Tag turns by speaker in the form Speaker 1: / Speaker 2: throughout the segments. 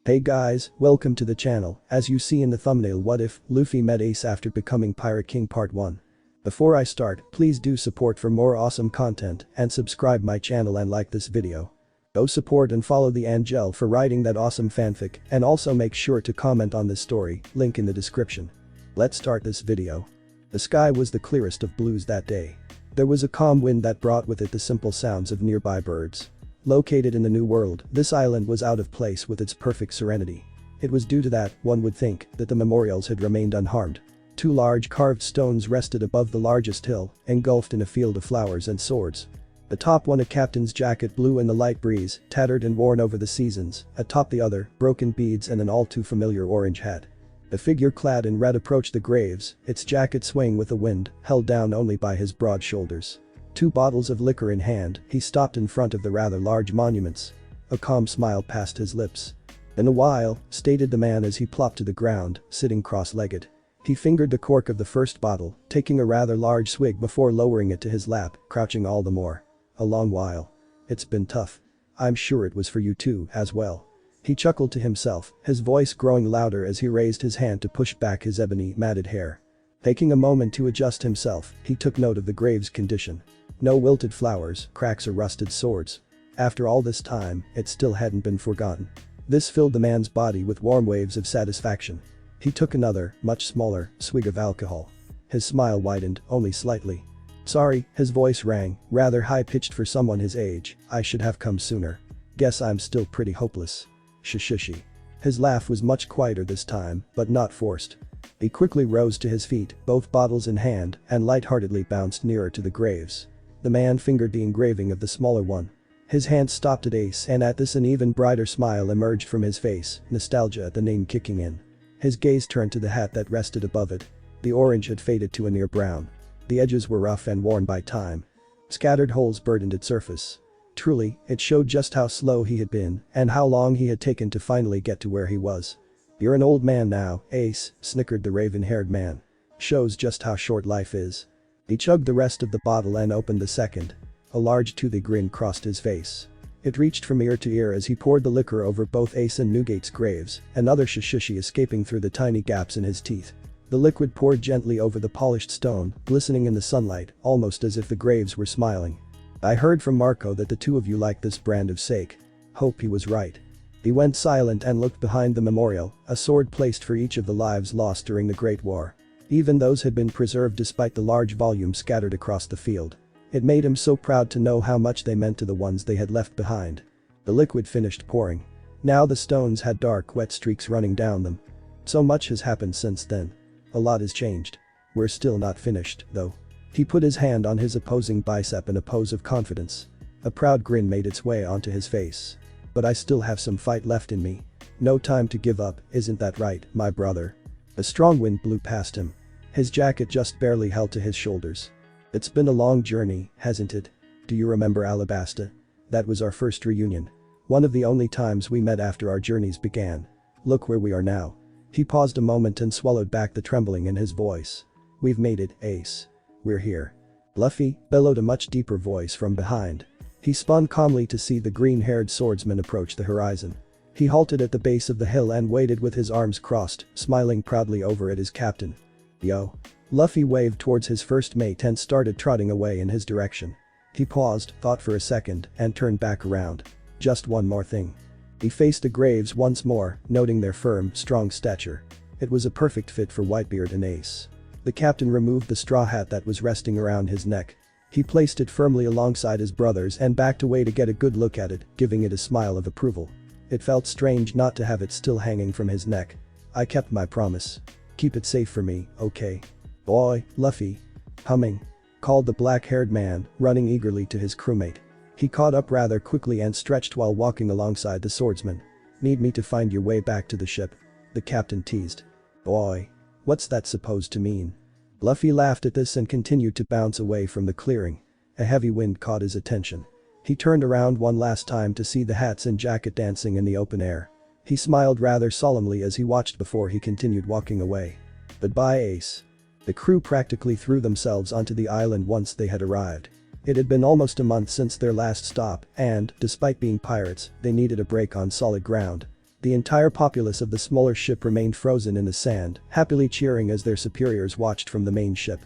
Speaker 1: Hey guys, welcome to the channel. As you see in the thumbnail, what if Luffy met Ace after becoming Pirate King Part 1. Before I start, please do support for more awesome content and subscribe my channel and like this video. Go support and follow the Anjelle for writing that awesome fanfic, and also make sure to comment on this story, link in the description. Let's start this video. The sky was the clearest of blues that day. There was a calm wind that brought with it the simple sounds of nearby birds. Located in the New World, this island was out of place with its perfect serenity. It was due to that, one would think, that the memorials had remained unharmed. Two large carved stones rested above the largest hill, engulfed in a field of flowers and swords. The top one, a captain's jacket, blew in the light breeze, tattered and worn over the seasons. Atop the other, broken beads and an all too familiar orange hat. The figure clad in red approached the graves, its jacket swaying with the wind, held down only by his broad shoulders. Two bottles of liquor in hand, he stopped in front of the rather large monuments. A calm smile passed his lips. "In a while," stated the man as he plopped to the ground, sitting cross-legged. He fingered the cork of the first bottle, taking a rather large swig before lowering it to his lap, crouching all the more. "A long while. It's been tough. I'm sure it was for you too, as well." He chuckled to himself, his voice growing louder as he raised his hand to push back his ebony, matted hair. Taking a moment to adjust himself, he took note of the grave's condition. No wilted flowers, cracks or rusted swords. After all this time, it still hadn't been forgotten. This filled the man's body with warm waves of satisfaction. He took another, much smaller, swig of alcohol. His smile widened, only slightly. "Sorry," his voice rang, rather high-pitched for someone his age, "I should have come sooner. Guess I'm still pretty hopeless." Shishishi. His laugh was much quieter this time, but not forced. He quickly rose to his feet, both bottles in hand, and lightheartedly bounced nearer to the graves. The man fingered the engraving of the smaller one. His hand stopped at Ace, and at this an even brighter smile emerged from his face, nostalgia at the name kicking in. His gaze turned to the hat that rested above it. The orange had faded to a near brown. The edges were rough and worn by time. Scattered holes burdened its surface. Truly, it showed just how slow he had been and how long he had taken to finally get to where he was. "You're an old man now, Ace," snickered the raven-haired man. "Shows just how short life is." He chugged the rest of the bottle and opened the second. A large toothy grin crossed his face. It reached from ear to ear as he poured the liquor over both Ace and Newgate's graves, another shishishi escaping through the tiny gaps in his teeth. The liquid poured gently over the polished stone, glistening in the sunlight, almost as if the graves were smiling. "I heard from Marco that the two of you like this brand of sake. Hope he was right." He went silent and looked behind the memorial, a sword placed for each of the lives lost during the Great War. Even those had been preserved despite the large volume scattered across the field. It made him so proud to know how much they meant to the ones they had left behind. The liquid finished pouring. Now the stones had dark, wet streaks running down them. So much has happened since then. A lot has changed. We're still not finished, though. He put his hand on his opposing bicep in a pose of confidence. A proud grin made its way onto his face. "But I still have some fight left in me. No time to give up, isn't that right, my brother?" A strong wind blew past him. His jacket just barely held to his shoulders. "It's been a long journey, hasn't it? Do you remember Alabasta? That was our first reunion. One of the only times we met after our journeys began. Look where we are now." He paused a moment and swallowed back the trembling in his voice. "We've made it, Ace. We're here." "Luffy," bellowed a much deeper voice from behind. He spun calmly to see the green-haired swordsman approach the horizon. He halted at the base of the hill and waited with his arms crossed, smiling proudly over at his captain. "Yo." Luffy waved towards his first mate and started trotting away in his direction. He paused, thought for a second, and turned back around. "Just one more thing." He faced the graves once more, noting their firm, strong stature. It was a perfect fit for Whitebeard and Ace. The captain removed the straw hat that was resting around his neck. He placed it firmly alongside his brother's and backed away to get a good look at it, giving it a smile of approval. It felt strange not to have it still hanging from his neck. "I kept my promise. Keep it safe for me, okay?" "Boy, Luffy." Humming. Called the black-haired man, running eagerly to his crewmate. He caught up rather quickly and stretched while walking alongside the swordsman. "Need me to find your way back to the ship?" the captain teased. "Boy. What's that supposed to mean?" Luffy laughed at this and continued to bounce away from the clearing. A heavy wind caught his attention. He turned around one last time to see the hats and jacket dancing in the open air. He smiled rather solemnly as he watched before he continued walking away. "Goodbye, Ace." The crew practically threw themselves onto the island once they had arrived. It had been almost a month since their last stop, and, despite being pirates, they needed a break on solid ground. The entire populace of the smaller ship remained frozen in the sand, happily cheering as their superiors watched from the main ship.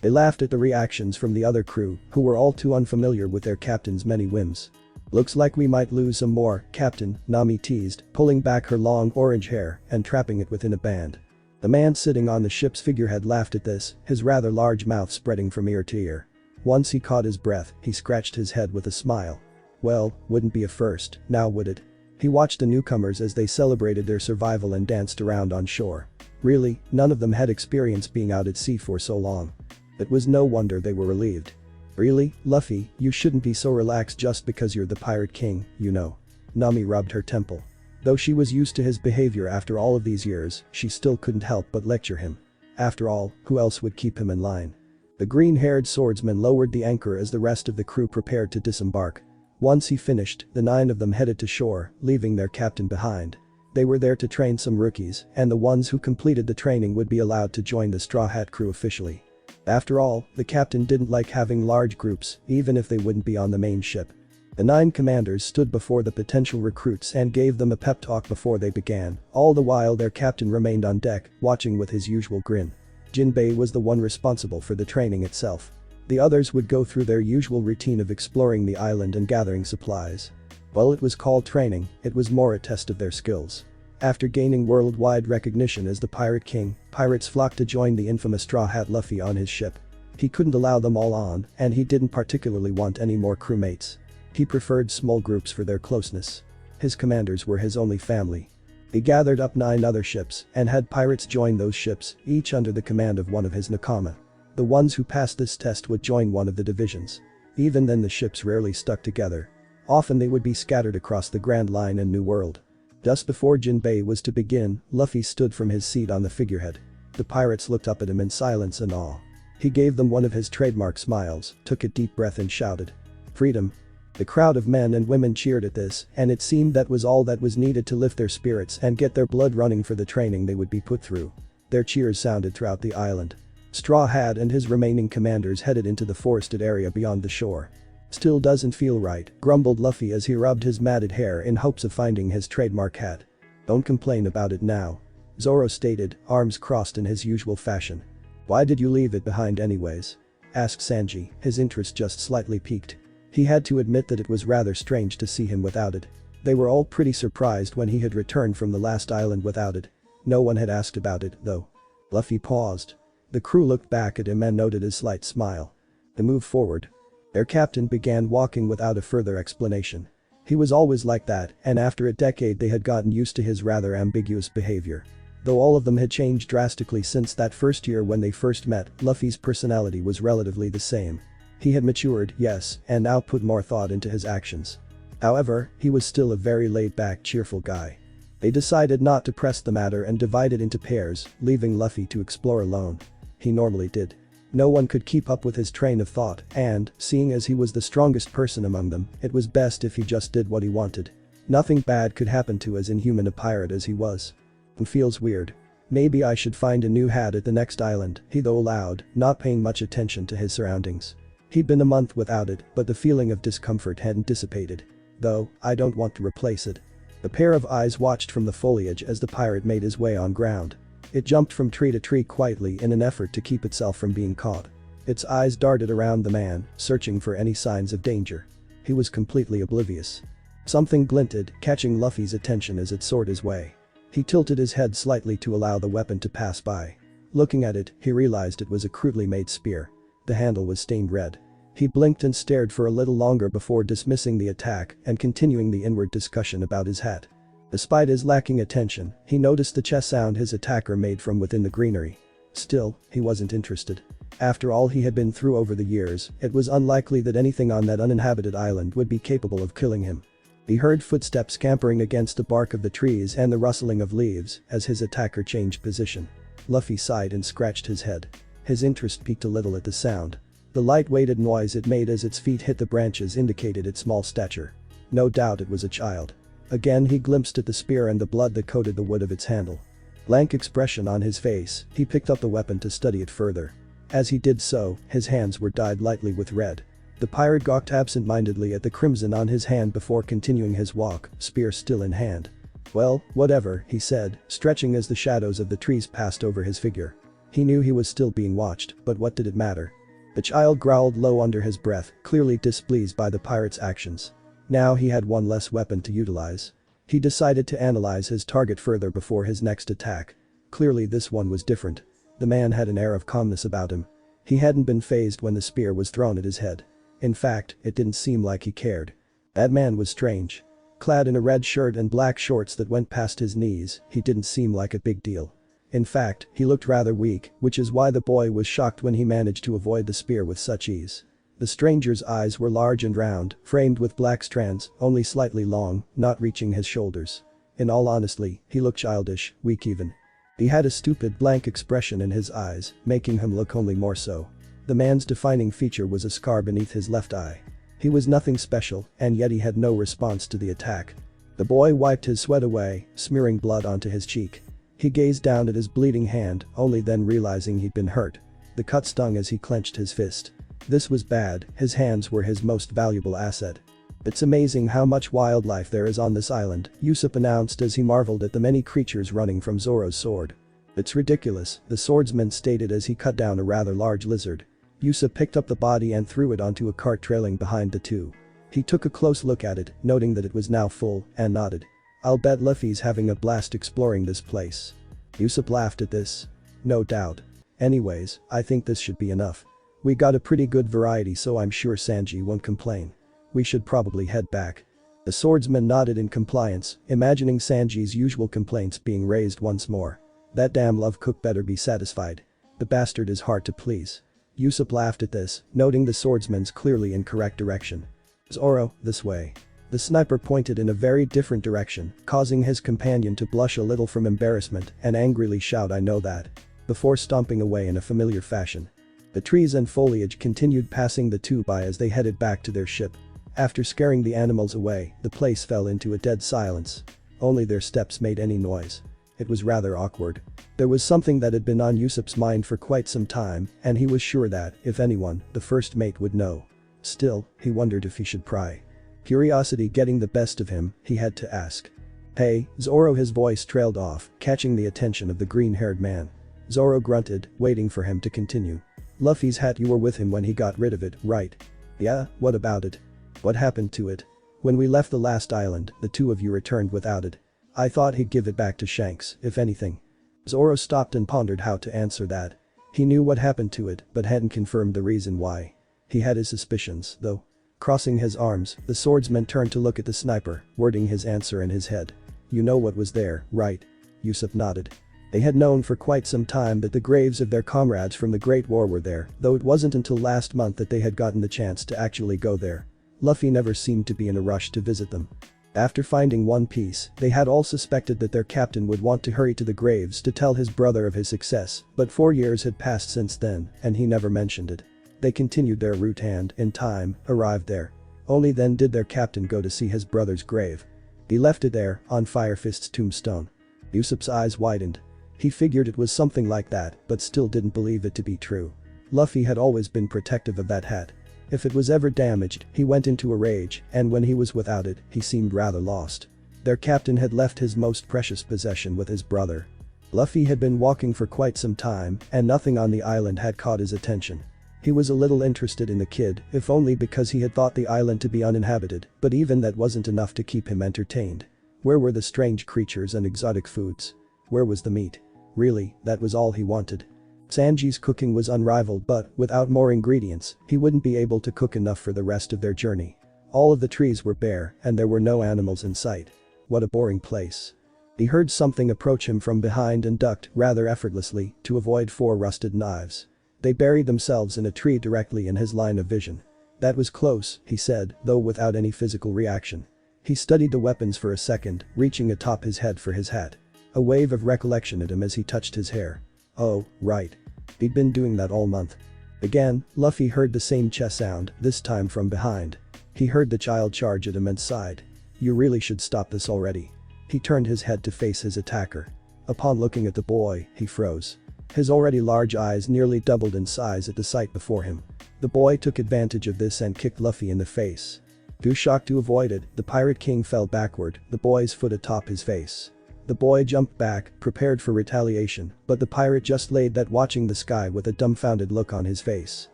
Speaker 1: They laughed at the reactions from the other crew, who were all too unfamiliar with their captain's many whims. "Looks like we might lose some more, Captain," Nami teased, pulling back her long orange hair and trapping it within a band. The man sitting on the ship's figurehead laughed at this, his rather large mouth spreading from ear to ear. Once he caught his breath, he scratched his head with a smile. Well, wouldn't be a first, now would it? He watched the newcomers as they celebrated their survival and danced around on shore. Really, none of them had experience being out at sea for so long. It was no wonder they were relieved. "Really, Luffy, you shouldn't be so relaxed just because you're the Pirate King, you know." Nami rubbed her temple. Though she was used to his behavior after all of these years, she still couldn't help but lecture him. After all, who else would keep him in line? The green-haired swordsman lowered the anchor as the rest of the crew prepared to disembark. Once he finished, the 9 of them headed to shore, leaving their captain behind. They were there to train some rookies, and the ones who completed the training would be allowed to join the Straw Hat crew officially. After all, the captain didn't like having large groups, even if they wouldn't be on the main ship. The 9 commanders stood before the potential recruits and gave them a pep talk before they began, all the while their captain remained on deck, watching with his usual grin. Jinbei was the one responsible for the training itself. The others would go through their usual routine of exploring the island and gathering supplies. While it was called training, it was more a test of their skills. After gaining worldwide recognition as the Pirate King, pirates flocked to join the infamous Straw Hat Luffy on his ship. He couldn't allow them all on, and he didn't particularly want any more crewmates. He preferred small groups for their closeness. His commanders were his only family. He gathered up 9 other ships and had pirates join those ships, each under the command of one of his nakama. The ones who passed this test would join one of the divisions. Even then the ships rarely stuck together. Often they would be scattered across the Grand Line and New World. Just before Jinbei was to begin, Luffy stood from his seat on the figurehead. The pirates looked up at him in silence and awe. He gave them one of his trademark smiles, took a deep breath and shouted, "Freedom." The crowd of men and women cheered at this, and it seemed that was all that was needed to lift their spirits and get their blood running for the training they would be put through. Their cheers sounded throughout the island. Straw Hat and his remaining commanders headed into the forested area beyond the shore. "Still doesn't feel right," grumbled Luffy as he rubbed his matted hair in hopes of finding his trademark hat. "Don't complain about it now," Zoro stated, arms crossed in his usual fashion. "Why did you leave it behind anyways?" asked Sanji, his interest just slightly piqued. He had to admit that it was rather strange to see him without it. They were all pretty surprised when he had returned from the last island without it. No one had asked about it, though. Luffy paused. The crew looked back at him and noted his slight smile. They moved forward. Their captain began walking without a further explanation. He was always like that, and after a decade they had gotten used to his rather ambiguous behavior. Though all of them had changed drastically since that first year when they first met, Luffy's personality was relatively the same. He had matured, yes, and now put more thought into his actions. However, he was still a very laid-back, cheerful guy. They decided not to press the matter and divided into pairs, leaving Luffy to explore alone. He normally did. No one could keep up with his train of thought, and, seeing as he was the strongest person among them, it was best if he just did what he wanted. Nothing bad could happen to as inhuman a pirate as he was. It feels weird. Maybe I should find a new hat at the next island, he though aloud, not paying much attention to his surroundings. He'd been a month without it, but the feeling of discomfort hadn't dissipated. Though, I don't want to replace it. A pair of eyes watched from the foliage as the pirate made his way on ground. It jumped from tree to tree quietly in an effort to keep itself from being caught. Its eyes darted around the man, searching for any signs of danger. He was completely oblivious. Something glinted, catching Luffy's attention as it soared his way. He tilted his head slightly to allow the weapon to pass by. Looking at it, he realized it was a crudely made spear. The handle was stained red. He blinked and stared for a little longer before dismissing the attack and continuing the inward discussion about his hat. Despite his lacking attention, he noticed the chest sound his attacker made from within the greenery. Still, he wasn't interested. After all he had been through over the years, it was unlikely that anything on that uninhabited island would be capable of killing him. He heard footsteps scampering against the bark of the trees and the rustling of leaves as his attacker changed position. Luffy sighed and scratched his head. His interest peaked a little at the sound. The light-weighted noise it made as its feet hit the branches indicated its small stature. No doubt it was a child. Again he glimpsed at the spear and the blood that coated the wood of its handle. Blank expression on his face, he picked up the weapon to study it further. As he did so, his hands were dyed lightly with red. The pirate gawked absent-mindedly at the crimson on his hand before continuing his walk, spear still in hand. Well, whatever, he said, stretching as the shadows of the trees passed over his figure. He knew he was still being watched, but what did it matter? The child growled low under his breath, clearly displeased by the pirate's actions. Now he had one less weapon to utilize. He decided to analyze his target further before his next attack. Clearly this one was different. The man had an air of calmness about him. He hadn't been fazed when the spear was thrown at his head. In fact, it didn't seem like he cared. That man was strange. Clad in a red shirt and black shorts that went past his knees, he didn't seem like a big deal. In fact, he looked rather weak, which is why the boy was shocked when he managed to avoid the spear with such ease. The stranger's eyes were large and round, framed with black strands, only slightly long, not reaching his shoulders. In all honesty, he looked childish, weak even. He had a stupid blank expression in his eyes, making him look only more so. The man's defining feature was a scar beneath his left eye. He was nothing special, and yet he had no response to the attack. The boy wiped his sweat away, smearing blood onto his cheek. He gazed down at his bleeding hand, only then realizing he'd been hurt. The cut stung as he clenched his fist. This was bad, his hands were his most valuable asset. It's amazing how much wildlife there is on this island, Usopp announced as he marveled at the many creatures running from Zoro's sword. It's ridiculous, the swordsman stated as he cut down a rather large lizard. Usopp picked up the body and threw it onto a cart trailing behind the two. He took a close look at it, noting that it was now full, and nodded. I'll bet Luffy's having a blast exploring this place. Usopp laughed at this. No doubt. Anyways, I think this should be enough. We got a pretty good variety, so I'm sure Sanji won't complain. We should probably head back. The swordsman nodded in compliance, imagining Sanji's usual complaints being raised once more. That damn love cook better be satisfied. The bastard is hard to please. Usopp laughed at this, noting the swordsman's clearly incorrect direction. Zoro, this way. The sniper pointed in a very different direction, causing his companion to blush a little from embarrassment and angrily shout, I know that. Before stomping away in a familiar fashion. The trees and foliage continued passing the two by as they headed back to their ship. After scaring the animals away, the place fell into a dead silence. Only their steps made any noise. It was rather awkward. There was something that had been on Usopp's mind for quite some time, and he was sure that, if anyone, the first mate would know. Still, he wondered if he should pry. Curiosity getting the best of him, he had to ask. Hey, Zoro, his voice trailed off, catching the attention of the green-haired man. Zoro grunted, waiting for him to continue. Luffy's hat, you were with him when he got rid of it, right? Yeah, what about it? What happened to it? When we left the last island, the two of you returned without it. I thought he'd give it back to Shanks, if anything. Zoro stopped and pondered how to answer that. He knew what happened to it, but hadn't confirmed the reason why. He had his suspicions, though. Crossing his arms, the swordsman turned to look at the sniper, wording his answer in his head. You know what was there, right? Usopp nodded. They had known for quite some time that the graves of their comrades from the Great War were there, though it wasn't until last month that they had gotten the chance to actually go there. Luffy never seemed to be in a rush to visit them. After finding One Piece, they had all suspected that their captain would want to hurry to the graves to tell his brother of his success, but 4 years had passed since then, and he never mentioned it. They continued their route and, in time, arrived there. Only then did their captain go to see his brother's grave. He left it there, on Firefist's tombstone. Usopp's eyes widened. He figured it was something like that, but still didn't believe it to be true. Luffy had always been protective of that hat. If it was ever damaged, he went into a rage, and when he was without it, he seemed rather lost. Their captain had left his most precious possession with his brother. Luffy had been walking for quite some time, and nothing on the island had caught his attention. He was a little interested in the kid, if only because he had thought the island to be uninhabited, but even that wasn't enough to keep him entertained. Where were the strange creatures and exotic foods? Where was the meat? Really, that was all he wanted. Sanji's cooking was unrivaled, but, without more ingredients, he wouldn't be able to cook enough for the rest of their journey. All of the trees were bare, and there were no animals in sight. What a boring place. He heard something approach him from behind and ducked, rather effortlessly, to avoid 4 rusted knives. They buried themselves in a tree directly in his line of vision. That was close, he said, though without any physical reaction. He studied the weapons for a second, reaching atop his head for his hat. A wave of recollection hit him as he touched his hair. Oh, right. He'd been doing that all month. Again, Luffy heard the same chest sound, this time from behind. He heard the child charge at him and sighed. You really should stop this already. He turned his head to face his attacker. Upon looking at the boy, he froze. His already large eyes nearly doubled in size at the sight before him. The boy took advantage of this and kicked Luffy in the face. Too shocked to avoid it, the Pirate King fell backward, the boy's foot atop his face. The boy jumped back, prepared for retaliation, but the pirate just laid that, watching the sky with a dumbfounded look on his face.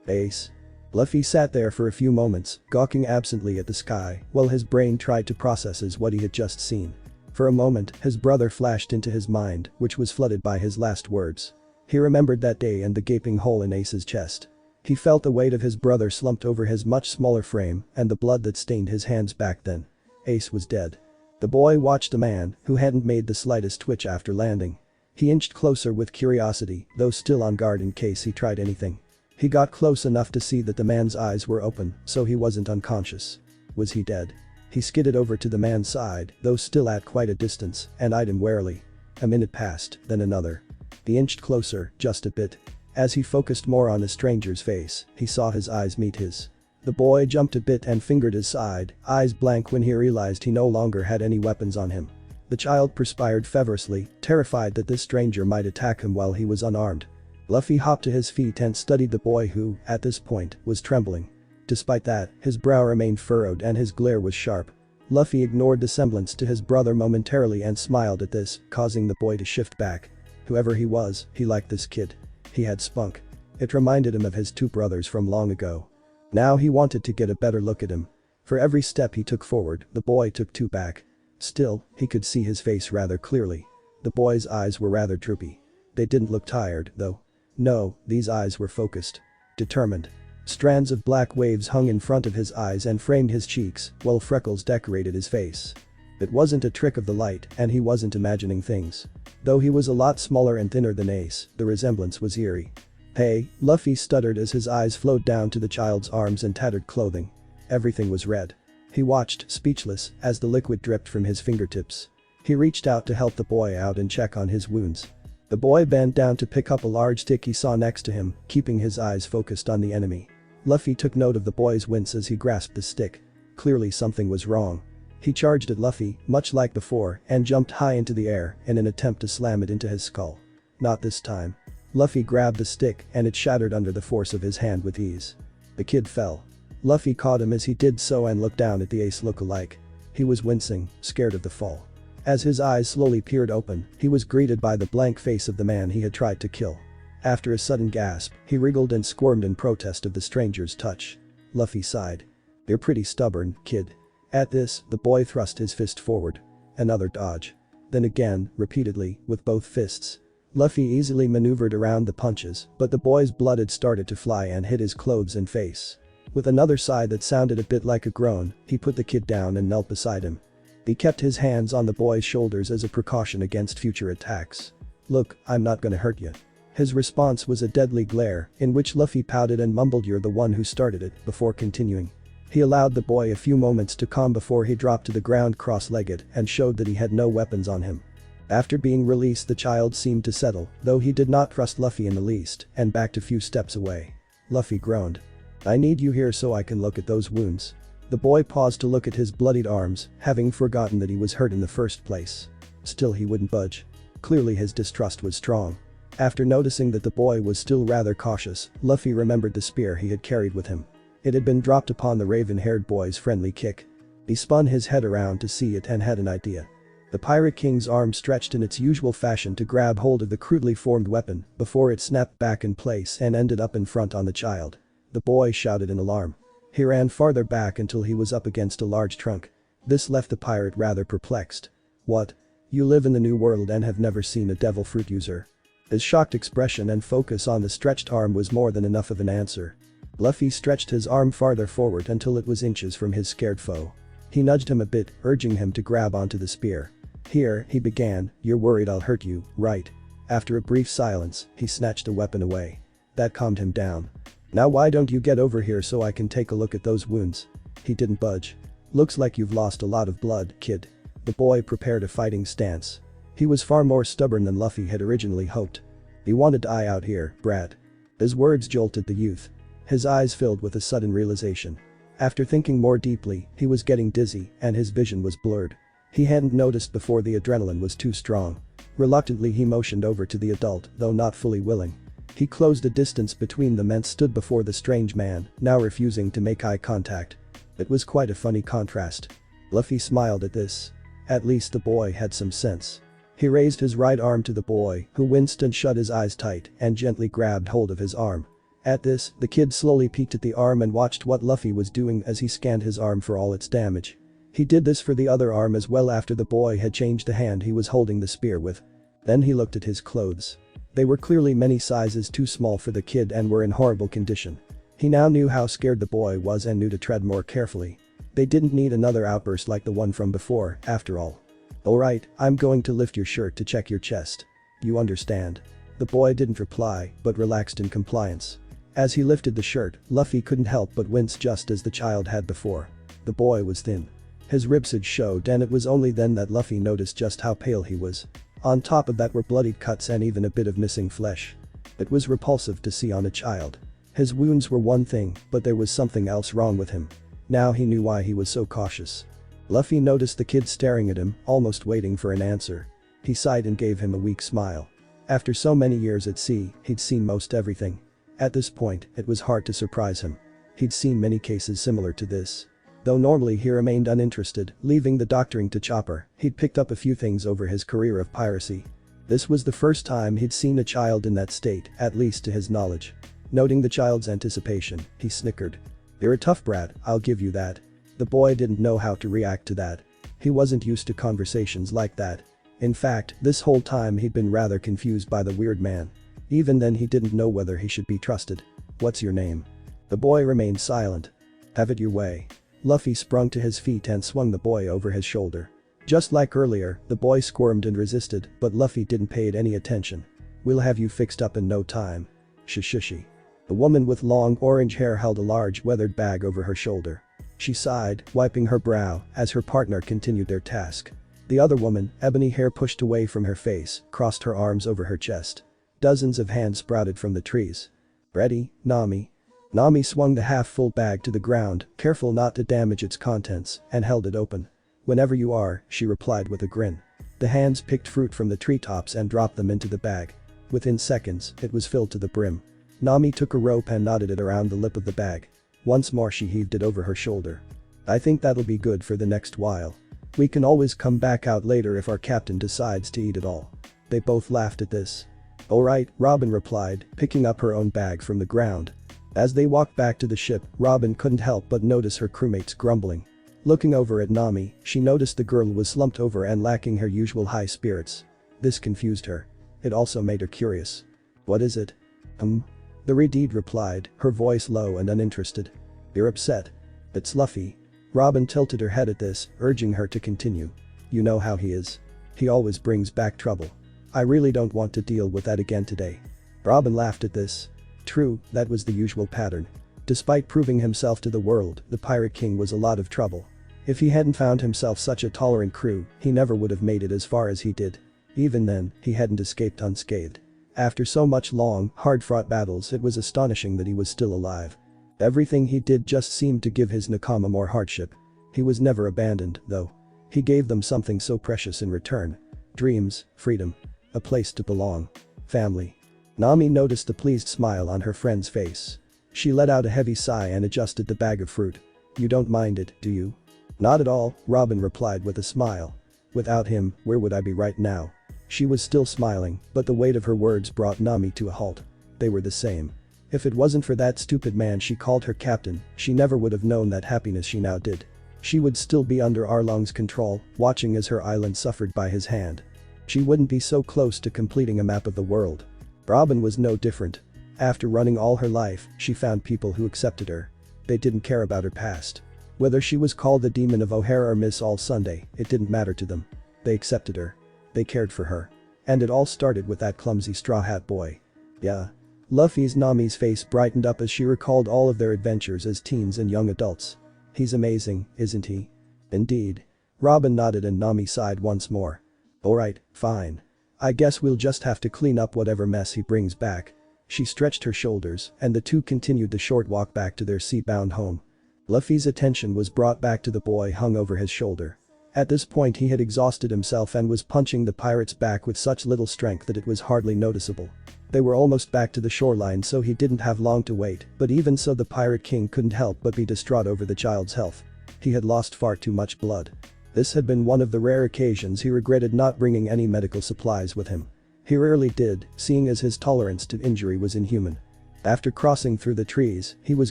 Speaker 1: Ace. Luffy sat there for a few moments, gawking absently at the sky, while his brain tried to process what he had just seen. For a moment, his brother flashed into his mind, which was flooded by his last words. He remembered that day and the gaping hole in Ace's chest. He felt the weight of his brother slumped over his much smaller frame and the blood that stained his hands back then. Ace was dead. The boy watched the man, who hadn't made the slightest twitch after landing. He inched closer with curiosity, though still on guard in case he tried anything. He got close enough to see that the man's eyes were open, so he wasn't unconscious. Was he dead? He skidded over to the man's side, though still at quite a distance, and eyed him warily. A minute passed, then another. He inched closer, just a bit. As he focused more on the stranger's face, he saw his eyes meet his. The boy jumped a bit and fingered his side, eyes blank when he realized he no longer had any weapons on him. The child perspired feverishly, terrified that this stranger might attack him while he was unarmed. Luffy hopped to his feet and studied the boy who, at this point, was trembling. Despite that, his brow remained furrowed and his glare was sharp. Luffy ignored the semblance to his brother momentarily and smiled at this, causing the boy to shift back. Whoever he was, he liked this kid. He had spunk. It reminded him of his two brothers from long ago. Now he wanted to get a better look at him. For every step he took forward, the boy took two back. Still, he could see his face rather clearly. The boy's eyes were rather droopy. They didn't look tired, though. No, these eyes were focused. Determined. Strands of black waves hung in front of his eyes and framed his cheeks, while freckles decorated his face. It wasn't a trick of the light, and he wasn't imagining things. Though he was a lot smaller and thinner than Ace, the resemblance was eerie. Hey, Luffy stuttered as his eyes flowed down to the child's arms and tattered clothing. Everything was red. He watched, speechless, as the liquid dripped from his fingertips. He reached out to help the boy out and check on his wounds. The boy bent down to pick up a large stick he saw next to him, keeping his eyes focused on the enemy. Luffy took note of the boy's wince as he grasped the stick. Clearly something was wrong. He charged at Luffy, much like before, and jumped high into the air in an attempt to slam it into his skull. Not this time. Luffy grabbed the stick and it shattered under the force of his hand with ease. The kid fell. Luffy caught him as he did so and looked down at the Ace look-alike. He was wincing, scared of the fall. As his eyes slowly peered open, he was greeted by the blank face of the man he had tried to kill. After a sudden gasp, he wriggled and squirmed in protest of the stranger's touch. Luffy sighed. "You're pretty stubborn, kid." At this, the boy thrust his fist forward. Another dodge. Then again, repeatedly, with both fists. Luffy easily maneuvered around the punches, but the boy's blood had started to fly and hit his clothes and face. With another sigh that sounded a bit like a groan, he put the kid down and knelt beside him. He kept his hands on the boy's shoulders as a precaution against future attacks. "Look, I'm not gonna hurt you." His response was a deadly glare, in which Luffy pouted and mumbled, "You're the one who started it," before continuing. He allowed the boy a few moments to calm before he dropped to the ground cross-legged and showed that he had no weapons on him. After being released, the child seemed to settle, though he did not trust Luffy in the least, and backed a few steps away. Luffy groaned. "I need you here so I can look at those wounds." The boy paused to look at his bloodied arms, having forgotten that he was hurt in the first place. Still he wouldn't budge. Clearly his distrust was strong. After noticing that the boy was still rather cautious, Luffy remembered the spear he had carried with him. It had been dropped upon the raven-haired boy's friendly kick. He spun his head around to see it and had an idea. The Pirate King's arm stretched in its usual fashion to grab hold of the crudely formed weapon before it snapped back in place and ended up in front on the child. The boy shouted in alarm. He ran farther back until he was up against a large trunk. This left the pirate rather perplexed. "What? You live in the New World and have never seen a devil fruit user?" His shocked expression and focus on the stretched arm was more than enough of an answer. Luffy stretched his arm farther forward until it was inches from his scared foe. He nudged him a bit, urging him to grab onto the spear. "Here," he began, "you're worried I'll hurt you, right?" After a brief silence, he snatched the weapon away. That calmed him down. "Now why don't you get over here so I can take a look at those wounds?" He didn't budge. "Looks like you've lost a lot of blood, kid." The boy prepared a fighting stance. He was far more stubborn than Luffy had originally hoped. "He wanted to eye out here, brat." His words jolted the youth. His eyes filled with a sudden realization. After thinking more deeply, he was getting dizzy and his vision was blurred. He hadn't noticed before the adrenaline was too strong. Reluctantly he motioned over to the adult, though not fully willing. He closed the distance between them and stood before the strange man, now refusing to make eye contact. It was quite a funny contrast. Luffy smiled at this. At least the boy had some sense. He raised his right arm to the boy, who winced and shut his eyes tight and gently grabbed hold of his arm. At this, the kid slowly peeked at the arm and watched what Luffy was doing as he scanned his arm for all its damage. He did this for the other arm as well after the boy had changed the hand he was holding the spear with. Then he looked at his clothes. They were clearly many sizes too small for the kid and were in horrible condition. He now knew how scared the boy was and knew to tread more carefully. They didn't need another outburst like the one from before, after all. Alright, I'm going to lift your shirt to check your chest. You understand? The boy didn't reply, but relaxed in compliance. As he lifted the shirt, Luffy couldn't help but wince just as the child had before. The boy was thin. His ribsage showed and it was only then that Luffy noticed just how pale he was. On top of that were bloodied cuts and even a bit of missing flesh. It was repulsive to see on a child. His wounds were one thing, but there was something else wrong with him. Now he knew why he was so cautious. Luffy noticed the kid staring at him, almost waiting for an answer. He sighed and gave him a weak smile. After so many years at sea, he'd seen most everything. At this point, it was hard to surprise him. He'd seen many cases similar to this. Though normally he remained uninterested, leaving the doctoring to Chopper, he'd picked up a few things over his career of piracy. This was the first time he'd seen a child in that state, at least to his knowledge. Noting the child's anticipation, he snickered. "You're a tough brat, I'll give you that." The boy didn't know how to react to that. He wasn't used to conversations like that. In fact, this whole time he'd been rather confused by the weird man. Even then he didn't know whether he should be trusted. "What's your name?" The boy remained silent. "Have it your way." Luffy sprung to his feet and swung the boy over his shoulder. Just like earlier, the boy squirmed and resisted, but Luffy didn't pay it any attention. "We'll have you fixed up in no time." "Shushushi." The woman with long orange hair held a large weathered bag over her shoulder. She sighed, wiping her brow, as her partner continued their task. The other woman, ebony hair pushed away from her face, crossed her arms over her chest. Dozens of hands sprouted from the trees. "Ready, Nami?" Nami swung the half-full bag to the ground, careful not to damage its contents, and held it open. "Whenever you are," she replied with a grin. The hands picked fruit from the treetops and dropped them into the bag. Within seconds, it was filled to the brim. Nami took a rope and knotted it around the lip of the bag. Once more she heaved it over her shoulder. "I think that'll be good for the next while. We can always come back out later if our captain decides to eat it all." They both laughed at this. "Alright," Robin replied, picking up her own bag from the ground. As they walked back to the ship, Robin couldn't help but notice her crewmates grumbling. Looking over at Nami, she noticed the girl was slumped over and lacking her usual high spirits. This confused her. It also made her curious. "What is it?" The Redeed replied, her voice low and uninterested. "You're upset." "It's Luffy." Robin tilted her head at this, urging her to continue. "You know how he is. He always brings back trouble. I really don't want to deal with that again today." Robin laughed at this. True, that was the usual pattern. Despite proving himself to the world, the Pirate King was a lot of trouble. If he hadn't found himself such a tolerant crew, he never would have made it as far as he did. Even then, he hadn't escaped unscathed. After so much long, hard-fought battles, it was astonishing that he was still alive. Everything he did just seemed to give his Nakama more hardship. He was never abandoned, though. He gave them something so precious in return. Dreams, freedom, a place to belong, family. Nami noticed the pleased smile on her friend's face. She let out a heavy sigh and adjusted the bag of fruit. "You don't mind it, do you?" "Not at all," Robin replied with a smile. "Without him, where would I be right now?" She was still smiling, but the weight of her words brought Nami to a halt. They were the same. If it wasn't for that stupid man she called her captain, she never would have known that happiness she now did. She would still be under Arlong's control, watching as her island suffered by his hand. She wouldn't be so close to completing a map of the world. Robin was no different. After running all her life, she found people who accepted her. They didn't care about her past. Whether she was called the Demon of O'Hara or Miss All Sunday, it didn't matter to them. They accepted her. They cared for her. And it all started with that clumsy Straw Hat boy. Yeah. Luffy's Nami's face brightened up as she recalled all of their adventures as teens and young adults. "He's amazing, isn't he?" "Indeed." Robin nodded and Nami sighed once more. "Alright, fine. I guess we'll just have to clean up whatever mess he brings back." She stretched her shoulders, and the two continued the short walk back to their sea-bound home. Luffy's attention was brought back to the boy hung over his shoulder. At this point he had exhausted himself and was punching the pirate's back with such little strength that it was hardly noticeable. They were almost back to the shoreline, so he didn't have long to wait, but even so the Pirate King couldn't help but be distraught over the child's health. He had lost far too much blood. This had been one of the rare occasions he regretted not bringing any medical supplies with him. He rarely did, seeing as his tolerance to injury was inhuman. After crossing through the trees, he was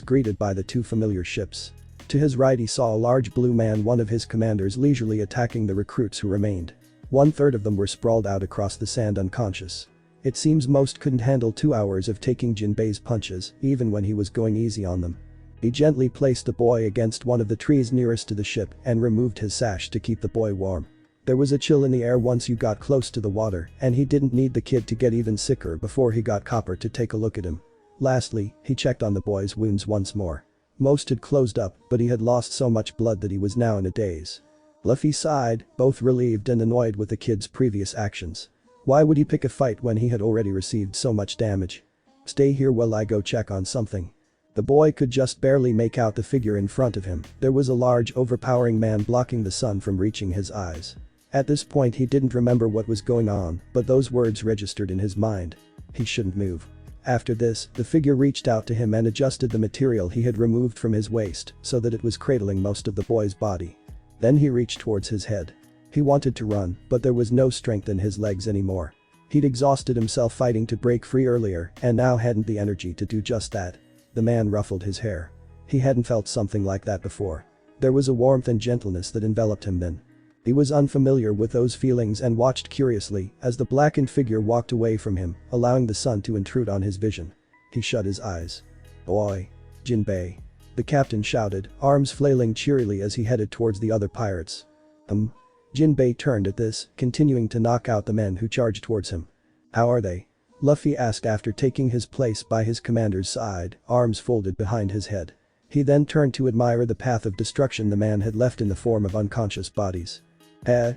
Speaker 1: greeted by the two familiar ships. To his right he saw a large blue man, one of his commanders, leisurely attacking the recruits who remained. 1/3 of them were sprawled out across the sand unconscious. It seems most couldn't handle 2 hours of taking Jinbei's punches, even when he was going easy on them. He gently placed the boy against one of the trees nearest to the ship and removed his sash to keep the boy warm. There was a chill in the air once you got close to the water, and he didn't need the kid to get even sicker before he got Copper to take a look at him. Lastly, he checked on the boy's wounds once more. Most had closed up, but he had lost so much blood that he was now in a daze. Luffy sighed, both relieved and annoyed with the kid's previous actions. Why would he pick a fight when he had already received so much damage? Stay here while I go check on something. The boy could just barely make out the figure in front of him. There was a large, overpowering man blocking the sun from reaching his eyes. At this point he didn't remember what was going on, but those words registered in his mind. He shouldn't move. After this, the figure reached out to him and adjusted the material he had removed from his waist so that it was cradling most of the boy's body. Then he reached towards his head. He wanted to run, but there was no strength in his legs anymore. He'd exhausted himself fighting to break free earlier and now hadn't the energy to do just that. The man ruffled his hair. He hadn't felt something like that before. There was a warmth and gentleness that enveloped him then. He was unfamiliar with those feelings and watched curiously as the blackened figure walked away from him, allowing the sun to intrude on his vision. He shut his eyes. "Boy! Jinbei!" the captain shouted, arms flailing cheerily as he headed towards the other pirates. Jinbei turned at this, continuing to knock out the men who charged towards him. "How are they?" Luffy asked after taking his place by his commander's side, arms folded behind his head. He then turned to admire the path of destruction the man had left in the form of unconscious bodies.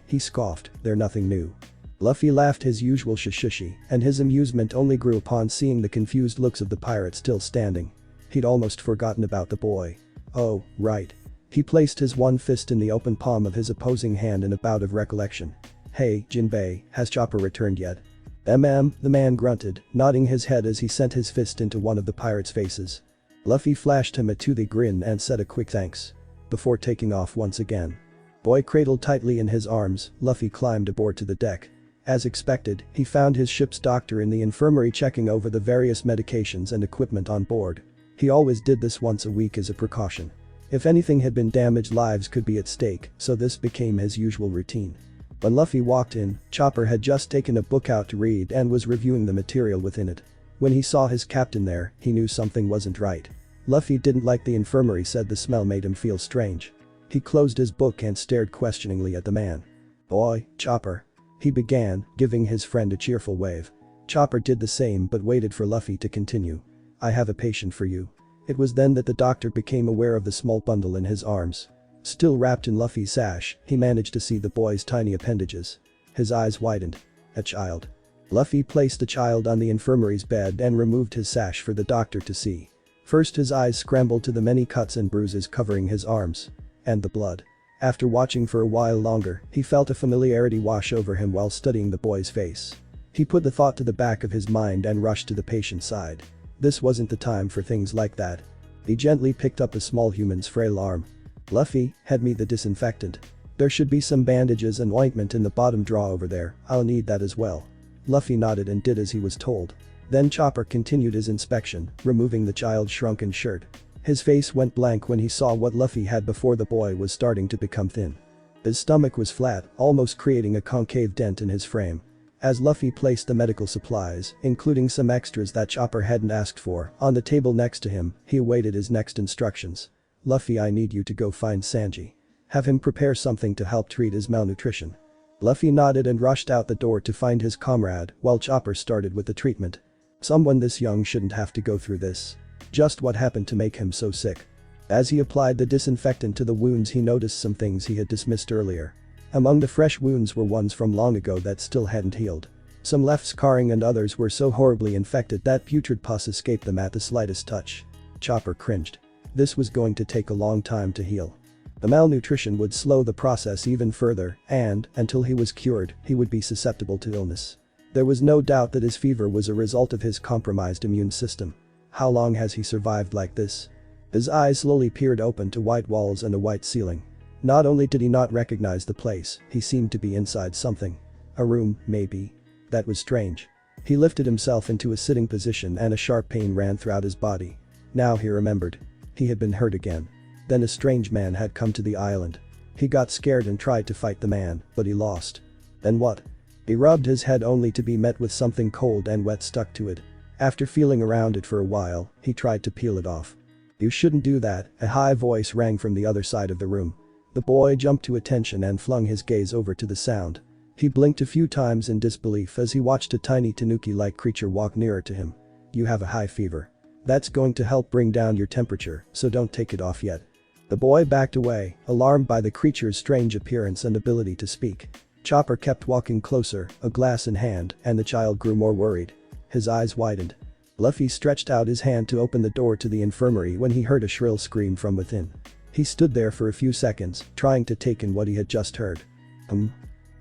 Speaker 1: He scoffed, "They're nothing new." Luffy laughed his usual shishishi, and his amusement only grew upon seeing the confused looks of the pirate still standing. He'd almost forgotten about the boy. Oh, right. He placed his one fist in the open palm of his opposing hand in a bout of recollection. "Hey, Jinbei, has Chopper returned yet?" The man grunted, nodding his head as he sent his fist into one of the pirates' faces. Luffy flashed him a toothy grin and said a quick thanks. Before taking off once again. Boy cradled tightly in his arms, Luffy climbed aboard to the deck. As expected, he found his ship's doctor in the infirmary checking over the various medications and equipment on board. He always did this once a week as a precaution. If anything had been damaged, lives could be at stake, so this became his usual routine. When Luffy walked in, Chopper had just taken a book out to read and was reviewing the material within it. When he saw his captain there, he knew something wasn't right. Luffy didn't like the infirmary, said the smell made him feel strange. He closed his book and stared questioningly at the man. "Boy, Chopper," he began, giving his friend a cheerful wave. Chopper did the same but waited for Luffy to continue. "I have a patient for you." It was then that the doctor became aware of the small bundle in his arms. Still wrapped in Luffy's sash, he managed to see the boy's tiny appendages. His eyes widened. "A child." Luffy placed the child on the infirmary's bed and removed his sash for the doctor to see. First his eyes scrambled to the many cuts and bruises covering his arms. And the blood. After watching for a while longer, he felt a familiarity wash over him while studying the boy's face. He put the thought to the back of his mind and rushed to the patient's side. This wasn't the time for things like that. He gently picked up the small human's frail arm. "Luffy, hand me the disinfectant. There should be some bandages and ointment in the bottom drawer over there, I'll need that as well." Luffy nodded and did as he was told. Then Chopper continued his inspection, removing the child's shrunken shirt. His face went blank when he saw what Luffy had before the boy was starting to become thin. His stomach was flat, almost creating a concave dent in his frame. As Luffy placed the medical supplies, including some extras that Chopper hadn't asked for, on the table next to him, he awaited his next instructions. "Luffy, I need you to go find Sanji. Have him prepare something to help treat his malnutrition." Luffy nodded and rushed out the door to find his comrade while Chopper started with the treatment. Someone this young shouldn't have to go through this. Just what happened to make him so sick? As he applied the disinfectant to the wounds, he noticed some things he had dismissed earlier. Among the fresh wounds were ones from long ago that still hadn't healed. Some left scarring and others were so horribly infected that putrid pus escaped them at the slightest touch. Chopper cringed. This was going to take a long time to heal. The malnutrition would slow the process even further and, until he was cured, he would be susceptible to illness. There was no doubt that his fever was a result of his compromised immune system. How long has he survived like this? His eyes slowly peered open to white walls and a white ceiling. Not only did he not recognize the place, he seemed to be inside something. A room, maybe. That was strange. He lifted himself into a sitting position and a sharp pain ran throughout his body. Now he remembered. He had been hurt again. Then a strange man had come to the island. He got scared and tried to fight the man, but he lost. Then what? He rubbed his head only to be met with something cold and wet stuck to it. After feeling around it for a while, he tried to peel it off. "You shouldn't do that," a high voice rang from the other side of the room. The boy jumped to attention and flung his gaze over to the sound. He blinked a few times in disbelief as he watched a tiny tanuki-like creature walk nearer to him. "You have a high fever. That's going to help bring down your temperature, so don't take it off yet." The boy backed away, alarmed by the creature's strange appearance and ability to speak. Chopper kept walking closer, a glass in hand, and the child grew more worried. His eyes widened. Luffy stretched out his hand to open the door to the infirmary when he heard a shrill scream from within. He stood there for a few seconds, trying to take in what he had just heard.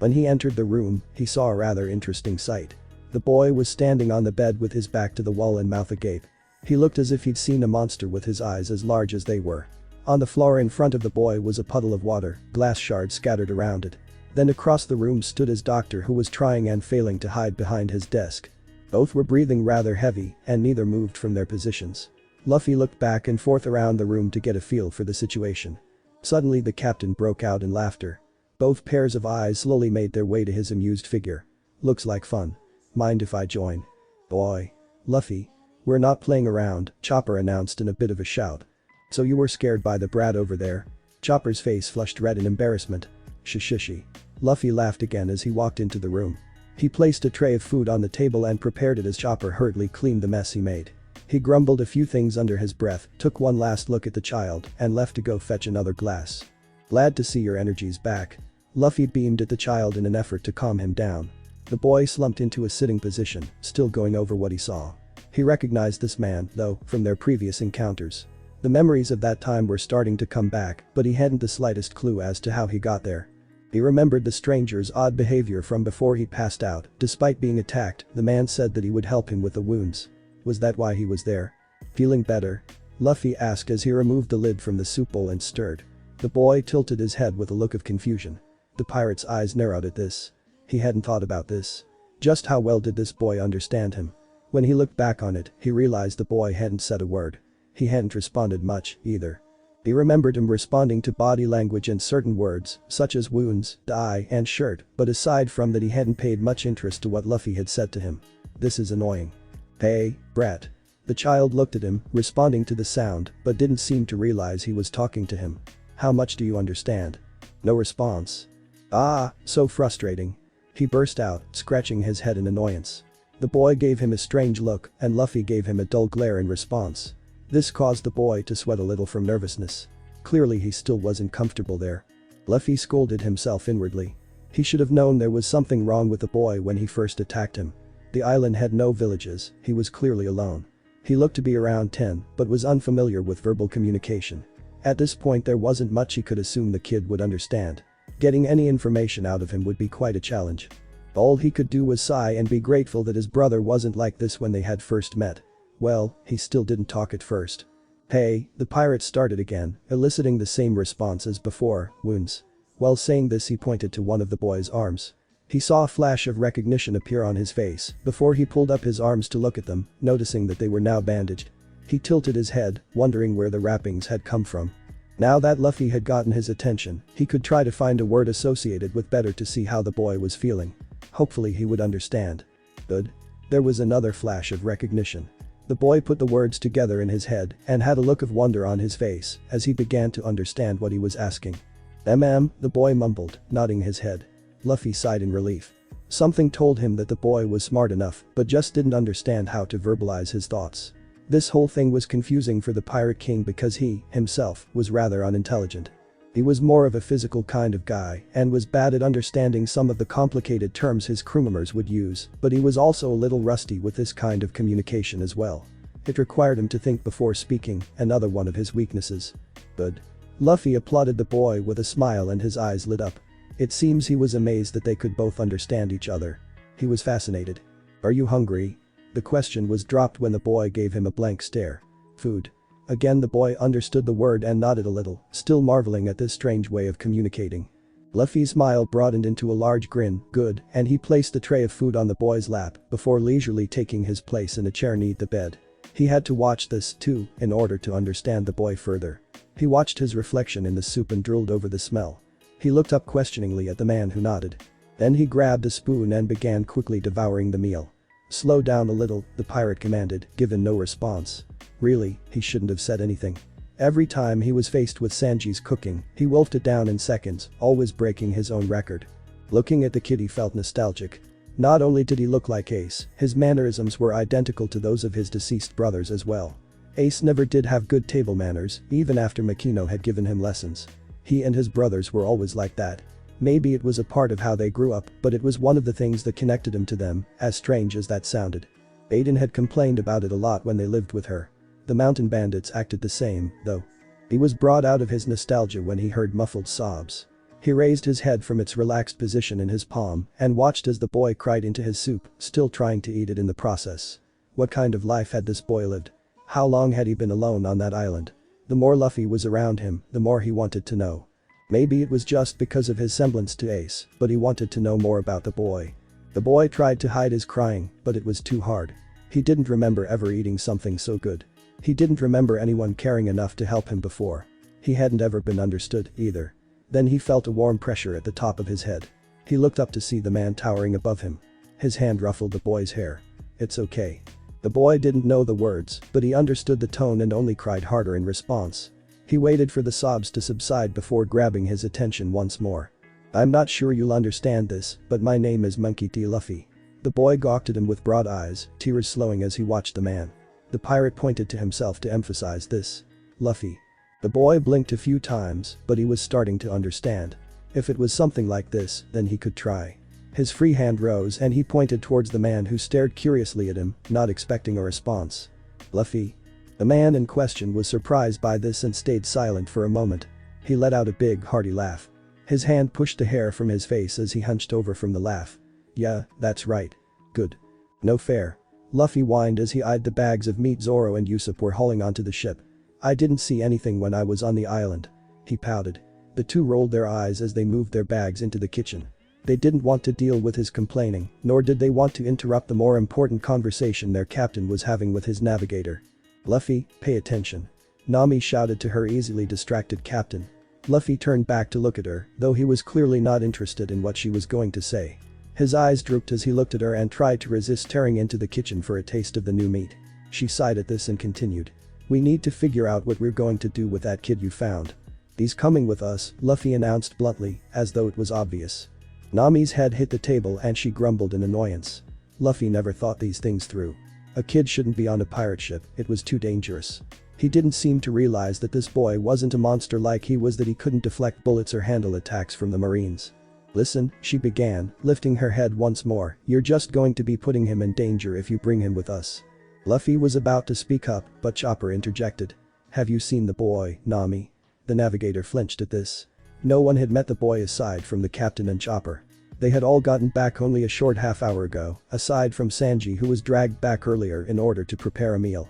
Speaker 1: When he entered the room, he saw a rather interesting sight. The boy was standing on the bed with his back to the wall and mouth agape. He looked as if he'd seen a monster with his eyes as large as they were. On the floor in front of the boy was a puddle of water, glass shards scattered around it. Then across the room stood his doctor, who was trying and failing to hide behind his desk. Both were breathing rather heavy and neither moved from their positions. Luffy looked back and forth around the room to get a feel for the situation. Suddenly the captain broke out in laughter. Both pairs of eyes slowly made their way to his amused figure. "Looks like fun. Mind if I join?" "Boy. Luffy. We're not playing around," Chopper announced in a bit of a shout. "So you were scared by the brat over there?" Chopper's face flushed red in embarrassment. "Shishishi." Luffy laughed again as he walked into the room. He placed a tray of food on the table and prepared it as Chopper hurriedly cleaned the mess he made. He grumbled a few things under his breath, took one last look at the child, and left to go fetch another glass. "Glad to see your energy's back." Luffy beamed at the child in an effort to calm him down. The boy slumped into a sitting position, still going over what he saw. He recognized this man, though, from their previous encounters. The memories of that time were starting to come back, but he hadn't the slightest clue as to how he got there. He remembered the stranger's odd behavior from before he passed out. Despite being attacked, the man said that he would help him with the wounds. Was that why he was there? "Feeling better?" Luffy asked as he removed the lid from the soup bowl and stirred. The boy tilted his head with a look of confusion. The pirate's eyes narrowed at this. He hadn't thought about this. Just how well did this boy understand him? When he looked back on it, he realized the boy hadn't said a word. He hadn't responded much, either. He remembered him responding to body language and certain words, such as wounds, die, and shirt, but aside from that he hadn't paid much interest to what Luffy had said to him. This is annoying. "Hey, brat." The child looked at him, responding to the sound, but didn't seem to realize he was talking to him. "How much do you understand?" No response. "Ah, so frustrating." He burst out, scratching his head in annoyance. The boy gave him a strange look, and Luffy gave him a dull glare in response. This caused the boy to sweat a little from nervousness. Clearly he still wasn't comfortable there. Luffy scolded himself inwardly. He should have known there was something wrong with the boy when he first attacked him. The island had no villages, he was clearly alone. He looked to be around 10, but was unfamiliar with verbal communication. At this point there wasn't much he could assume the kid would understand. Getting any information out of him would be quite a challenge. All he could do was sigh and be grateful that his brother wasn't like this when they had first met. Well, he still didn't talk at first. "Hey," the pirate started again, eliciting the same response as before, "wounds." While saying this he pointed to one of the boy's arms. He saw a flash of recognition appear on his face before he pulled up his arms to look at them, noticing that they were now bandaged. He tilted his head, wondering where the wrappings had come from. Now that Luffy had gotten his attention, he could try to find a word associated with better to see how the boy was feeling. Hopefully he would understand. Good. There was another flash of recognition. The boy put the words together in his head and had a look of wonder on his face as he began to understand what he was asking. The boy mumbled, nodding his head. Luffy sighed in relief. Something told him that the boy was smart enough but just didn't understand how to verbalize his thoughts. This whole thing was confusing for the Pirate King because he, himself, was rather unintelligent. He was more of a physical kind of guy and was bad at understanding some of the complicated terms his crew members would use, but he was also a little rusty with this kind of communication as well. It required him to think before speaking, another one of his weaknesses. Good. Luffy applauded the boy with a smile and his eyes lit up. It seems he was amazed that they could both understand each other. He was fascinated. "Are you hungry?" The question was dropped when the boy gave him a blank stare. "Food." Again the boy understood the word and nodded a little, still marveling at this strange way of communicating. Luffy's smile broadened into a large grin. "Good," and he placed the tray of food on the boy's lap before leisurely taking his place in a chair near the bed. He had to watch this, too, in order to understand the boy further. He watched his reflection in the soup and drooled over the smell. He looked up questioningly at the man who nodded. Then he grabbed a spoon and began quickly devouring the meal. "Slow down a little," the pirate commanded, given no response. Really, he shouldn't have said anything. Every time he was faced with Sanji's cooking, he wolfed it down in seconds, always breaking his own record. Looking at the kid, he felt nostalgic. Not only did he look like Ace, his mannerisms were identical to those of his deceased brothers as well. Ace never did have good table manners, even after Makino had given him lessons. He and his brothers were always like that. Maybe it was a part of how they grew up, but it was one of the things that connected him to them, as strange as that sounded. Aiden had complained about it a lot when they lived with her. The mountain bandits acted the same, though. He was brought out of his nostalgia when he heard muffled sobs. He raised his head from its relaxed position in his palm and watched as the boy cried into his soup, still trying to eat it in the process. What kind of life had this boy lived? How long had he been alone on that island? The more Luffy was around him, the more he wanted to know. Maybe it was just because of his semblance to Ace, but he wanted to know more about the boy. The boy tried to hide his crying, but it was too hard. He didn't remember ever eating something so good. He didn't remember anyone caring enough to help him before. He hadn't ever been understood, either. Then he felt a warm pressure at the top of his head. He looked up to see the man towering above him. His hand ruffled the boy's hair. "It's okay." The boy didn't know the words, but he understood the tone and only cried harder in response. He waited for the sobs to subside before grabbing his attention once more. "I'm not sure you'll understand this, but my name is Monkey D. Luffy." The boy gawked at him with broad eyes, tears slowing as he watched the man. The pirate pointed to himself to emphasize this. "Luffy." The boy blinked a few times, but he was starting to understand. If it was something like this, then he could try. His free hand rose and he pointed towards the man who stared curiously at him, not expecting a response. "Luffy?" The man in question was surprised by this and stayed silent for a moment. He let out a big, hearty laugh. His hand pushed the hair from his face as he hunched over from the laugh. "Yeah, that's right. Good. No fair." Luffy whined as he eyed the bags of meat Zoro and Usopp were hauling onto the ship. "I didn't see anything when I was on the island." He pouted. The two rolled their eyes as they moved their bags into the kitchen. They didn't want to deal with his complaining, nor did they want to interrupt the more important conversation their captain was having with his navigator. "Luffy, pay attention." Nami shouted to her easily distracted captain. Luffy turned back to look at her, though he was clearly not interested in what she was going to say. His eyes drooped as he looked at her and tried to resist tearing into the kitchen for a taste of the new meat. She sighed at this and continued. "We need to figure out what we're going to do with that kid you found." "He's coming with us," Luffy announced bluntly, as though it was obvious. Nami's head hit the table and she grumbled in annoyance. Luffy never thought these things through. A kid shouldn't be on a pirate ship, it was too dangerous. He didn't seem to realize that this boy wasn't a monster like he was, that he couldn't deflect bullets or handle attacks from the Marines. "Listen," she began, lifting her head once more, "you're just going to be putting him in danger if you bring him with us." Luffy was about to speak up, but Chopper interjected. "Have you seen the boy, Nami?" The navigator flinched at this. No one had met the boy aside from the captain and Chopper. They had all gotten back only a short half-hour ago, aside from Sanji, who was dragged back earlier in order to prepare a meal.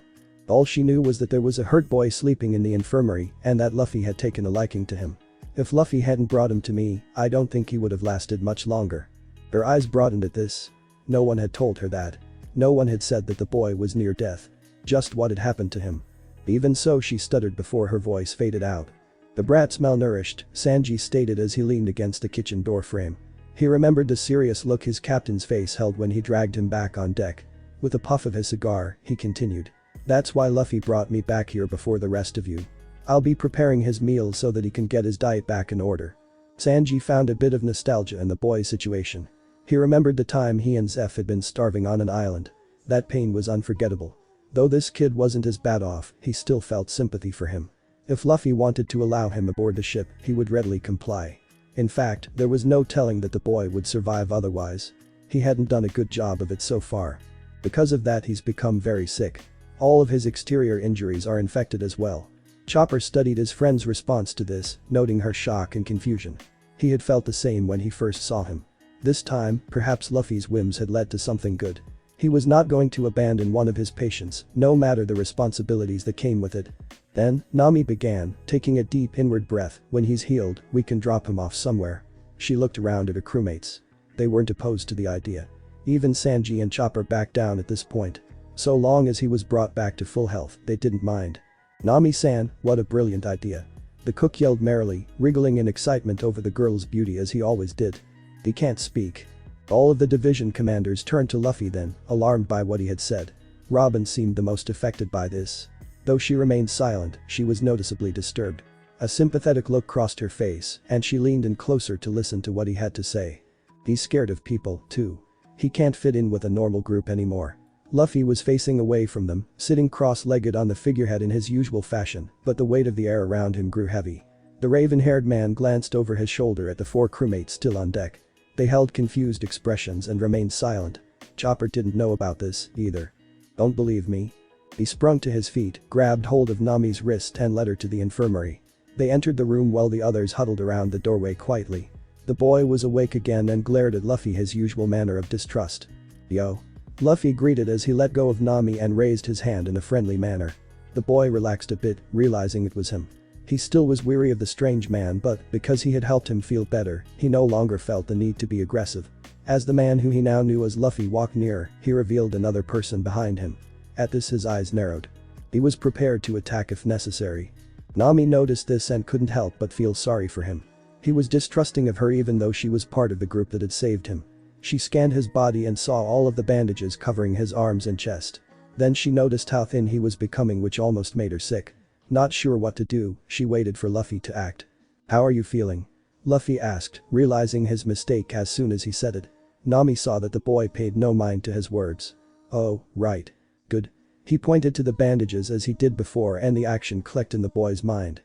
Speaker 1: All she knew was that there was a hurt boy sleeping in the infirmary and that Luffy had taken a liking to him. "If Luffy hadn't brought him to me, I don't think he would have lasted much longer." Her eyes broadened at this. No one had told her that. No one had said that the boy was near death. Just what had happened to him. Even so, she stuttered before her voice faded out. "The brat's malnourished," Sanji stated as he leaned against the kitchen door frame. He remembered the serious look his captain's face held when he dragged him back on deck. With a puff of his cigar, he continued. "That's why Luffy brought me back here before the rest of you. I'll be preparing his meals so that he can get his diet back in order." Sanji found a bit of nostalgia in the boy's situation. He remembered the time he and Zeph had been starving on an island. That pain was unforgettable. Though this kid wasn't as bad off, he still felt sympathy for him. If Luffy wanted to allow him aboard the ship, he would readily comply. In fact, there was no telling that the boy would survive otherwise. He hadn't done a good job of it so far. Because of that, he's become very sick. All of his exterior injuries are infected as well. Chopper studied his friend's response to this, noting her shock and confusion. He had felt the same when he first saw him. This time, perhaps Luffy's whims had led to something good. He was not going to abandon one of his patients, no matter the responsibilities that came with it. Then, Nami began, taking a deep inward breath. When he's healed, we can drop him off somewhere. She looked around at her crewmates. They weren't opposed to the idea. Even Sanji and Chopper backed down at this point. So long as he was brought back to full health, they didn't mind. Nami-san, what a brilliant idea. The cook yelled merrily, wriggling in excitement over the girl's beauty as he always did. He can't speak. All of the division commanders turned to Luffy then, alarmed by what he had said. Robin seemed the most affected by this. Though she remained silent, she was noticeably disturbed. A sympathetic look crossed her face, and she leaned in closer to listen to what he had to say. He's scared of people, too. He can't fit in with a normal group anymore. Luffy was facing away from them, sitting cross-legged on the figurehead in his usual fashion, but the weight of the air around him grew heavy. The raven-haired man glanced over his shoulder at the 4 crewmates still on deck. They held confused expressions and remained silent. Chopper didn't know about this, either. Don't believe me? He sprung to his feet, grabbed hold of Nami's wrist and led her to the infirmary. They entered the room while the others huddled around the doorway quietly. The boy was awake again and glared at Luffy, his usual manner of distrust. Yo. Luffy greeted as he let go of Nami and raised his hand in a friendly manner. The boy relaxed a bit, realizing it was him. He still was weary of the strange man, but because he had helped him feel better, he no longer felt the need to be aggressive. As the man who he now knew as Luffy walked nearer, he revealed another person behind him. At this his eyes narrowed. He was prepared to attack if necessary. Nami noticed this and couldn't help but feel sorry for him. He was distrusting of her even though she was part of the group that had saved him. She scanned his body and saw all of the bandages covering his arms and chest. Then she noticed how thin he was becoming, which almost made her sick. Not sure what to do, she waited for Luffy to act. How are you feeling? Luffy asked, realizing his mistake as soon as he said it. Nami saw that the boy paid no mind to his words. Oh, right. Good. He pointed to the bandages as he did before and the action clicked in the boy's mind.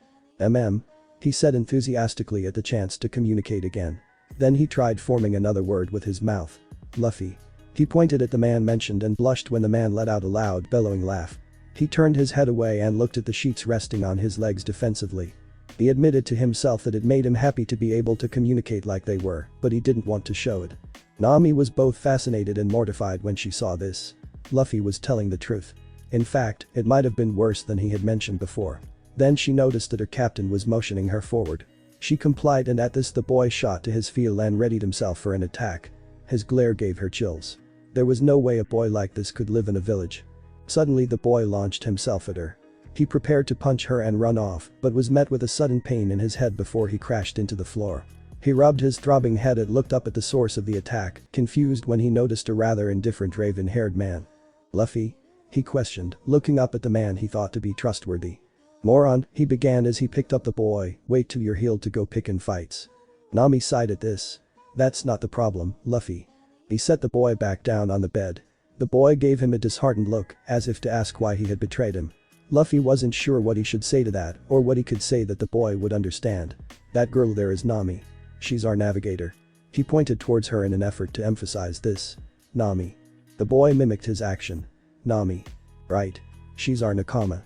Speaker 1: He said enthusiastically at the chance to communicate again. Then he tried forming another word with his mouth. Luffy. He pointed at the man mentioned and blushed when the man let out a loud bellowing laugh. He turned his head away and looked at the sheets resting on his legs defensively. He admitted to himself that it made him happy to be able to communicate like they were, but he didn't want to show it. Nami was both fascinated and mortified when she saw this. Luffy was telling the truth. In fact, it might have been worse than he had mentioned before. Then she noticed that her captain was motioning her forward. She complied, and at this the boy shot to his feet and readied himself for an attack. His glare gave her chills. There was no way a boy like this could live in a village. Suddenly the boy launched himself at her. He prepared to punch her and run off, but was met with a sudden pain in his head before he crashed into the floor. He rubbed his throbbing head and looked up at the source of the attack, confused when he noticed a rather indifferent raven-haired man. Luffy? He questioned, looking up at the man he thought to be trustworthy. Moron, he began as he picked up the boy, wait till you're healed to go pick in fights. Nami sighed at this. That's not the problem, Luffy. He set the boy back down on the bed. The boy gave him a disheartened look, as if to ask why he had betrayed him. Luffy wasn't sure what he should say to that, or what he could say that the boy would understand. That girl there is Nami. She's our navigator. He pointed towards her in an effort to emphasize this. Nami. The boy mimicked his action. Nami. Right. She's our Nakama.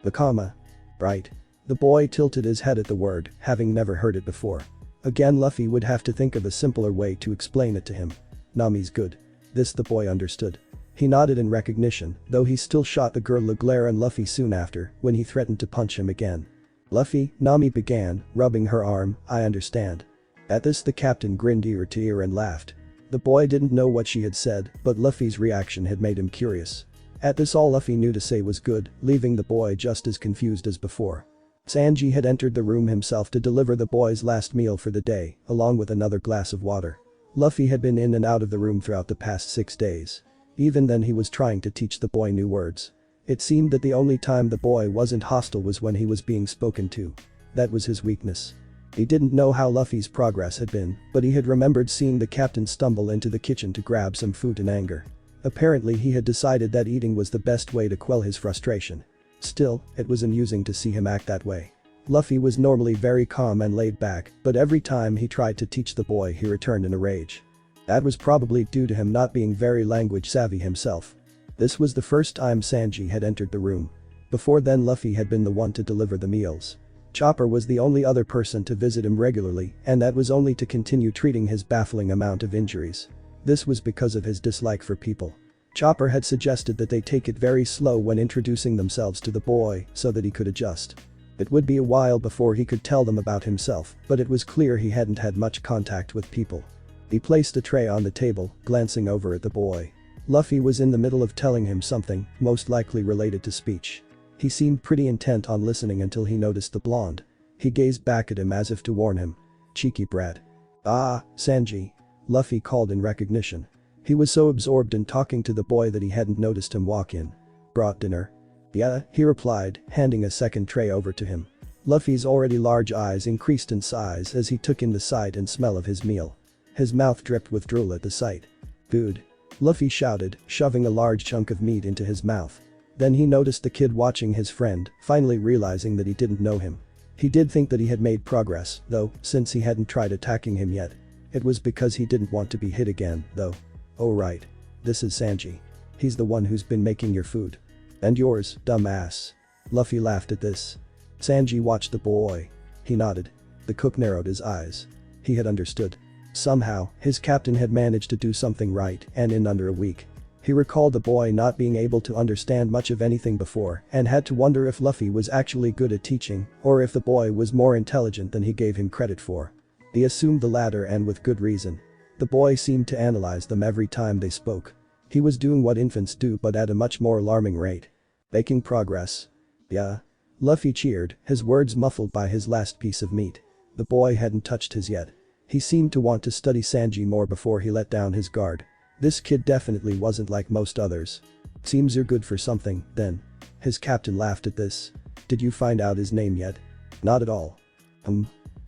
Speaker 1: Nakama. Right. The boy tilted his head at the word, having never heard it before. Again Luffy would have to think of a simpler way to explain it to him. Nami's good. This the boy understood. He nodded in recognition, though he still shot the girl Leglaire and Luffy soon after, when he threatened to punch him again. Luffy, Nami began, rubbing her arm, I understand. At this the captain grinned ear to ear and laughed. The boy didn't know what she had said, but Luffy's reaction had made him curious. At this all Luffy knew to say was good, leaving the boy just as confused as before. Sanji had entered the room himself to deliver the boy's last meal for the day, along with another glass of water. Luffy had been in and out of the room throughout the past 6 days. Even then he was trying to teach the boy new words. It seemed that the only time the boy wasn't hostile was when he was being spoken to. That was his weakness. He didn't know how Luffy's progress had been, but he had remembered seeing the captain stumble into the kitchen to grab some food in anger. Apparently he had decided that eating was the best way to quell his frustration. Still, it was amusing to see him act that way. Luffy was normally very calm and laid back, but every time he tried to teach the boy he returned in a rage. That was probably due to him not being very language savvy himself. This was the first time Sanji had entered the room. Before then Luffy had been the one to deliver the meals. Chopper was the only other person to visit him regularly, and that was only to continue treating his baffling amount of injuries. This was because of his dislike for people. Chopper had suggested that they take it very slow when introducing themselves to the boy so that he could adjust. It would be a while before he could tell them about himself, but it was clear he hadn't had much contact with people. He placed a tray on the table, glancing over at the boy. Luffy was in the middle of telling him something, most likely related to speech. He seemed pretty intent on listening until he noticed the blonde. He gazed back at him as if to warn him. Cheeky brat. Ah, Sanji. Luffy called in recognition. He was so absorbed in talking to the boy that he hadn't noticed him walk in. Brought dinner? Yeah, he replied, handing a second tray over to him. Luffy's already large eyes increased in size as he took in the sight and smell of his meal. His mouth dripped with drool at the sight. Food. Luffy shouted, shoving a large chunk of meat into his mouth. Then he noticed the kid watching his friend, finally realizing that he didn't know him. He did think that he had made progress, though, since he hadn't tried attacking him yet. It was because he didn't want to be hit again, though. Oh right. This is Sanji. He's the one who's been making your food. And yours, dumbass. Luffy laughed at this. Sanji watched the boy. He nodded. The cook narrowed his eyes. He had understood. Somehow, his captain had managed to do something right, and in under a week. He recalled the boy not being able to understand much of anything before and had to wonder if Luffy was actually good at teaching or if the boy was more intelligent than he gave him credit for. He assumed the latter, and with good reason. The boy seemed to analyze them every time they spoke. He was doing what infants do, but at a much more alarming rate. Making progress. Yeah. Luffy cheered, his words muffled by his last piece of meat. The boy hadn't touched his yet. He seemed to want to study Sanji more before he let down his guard. This kid definitely wasn't like most others. Seems you're good for something, then. His captain laughed at this. Did you find out his name yet? Not at all.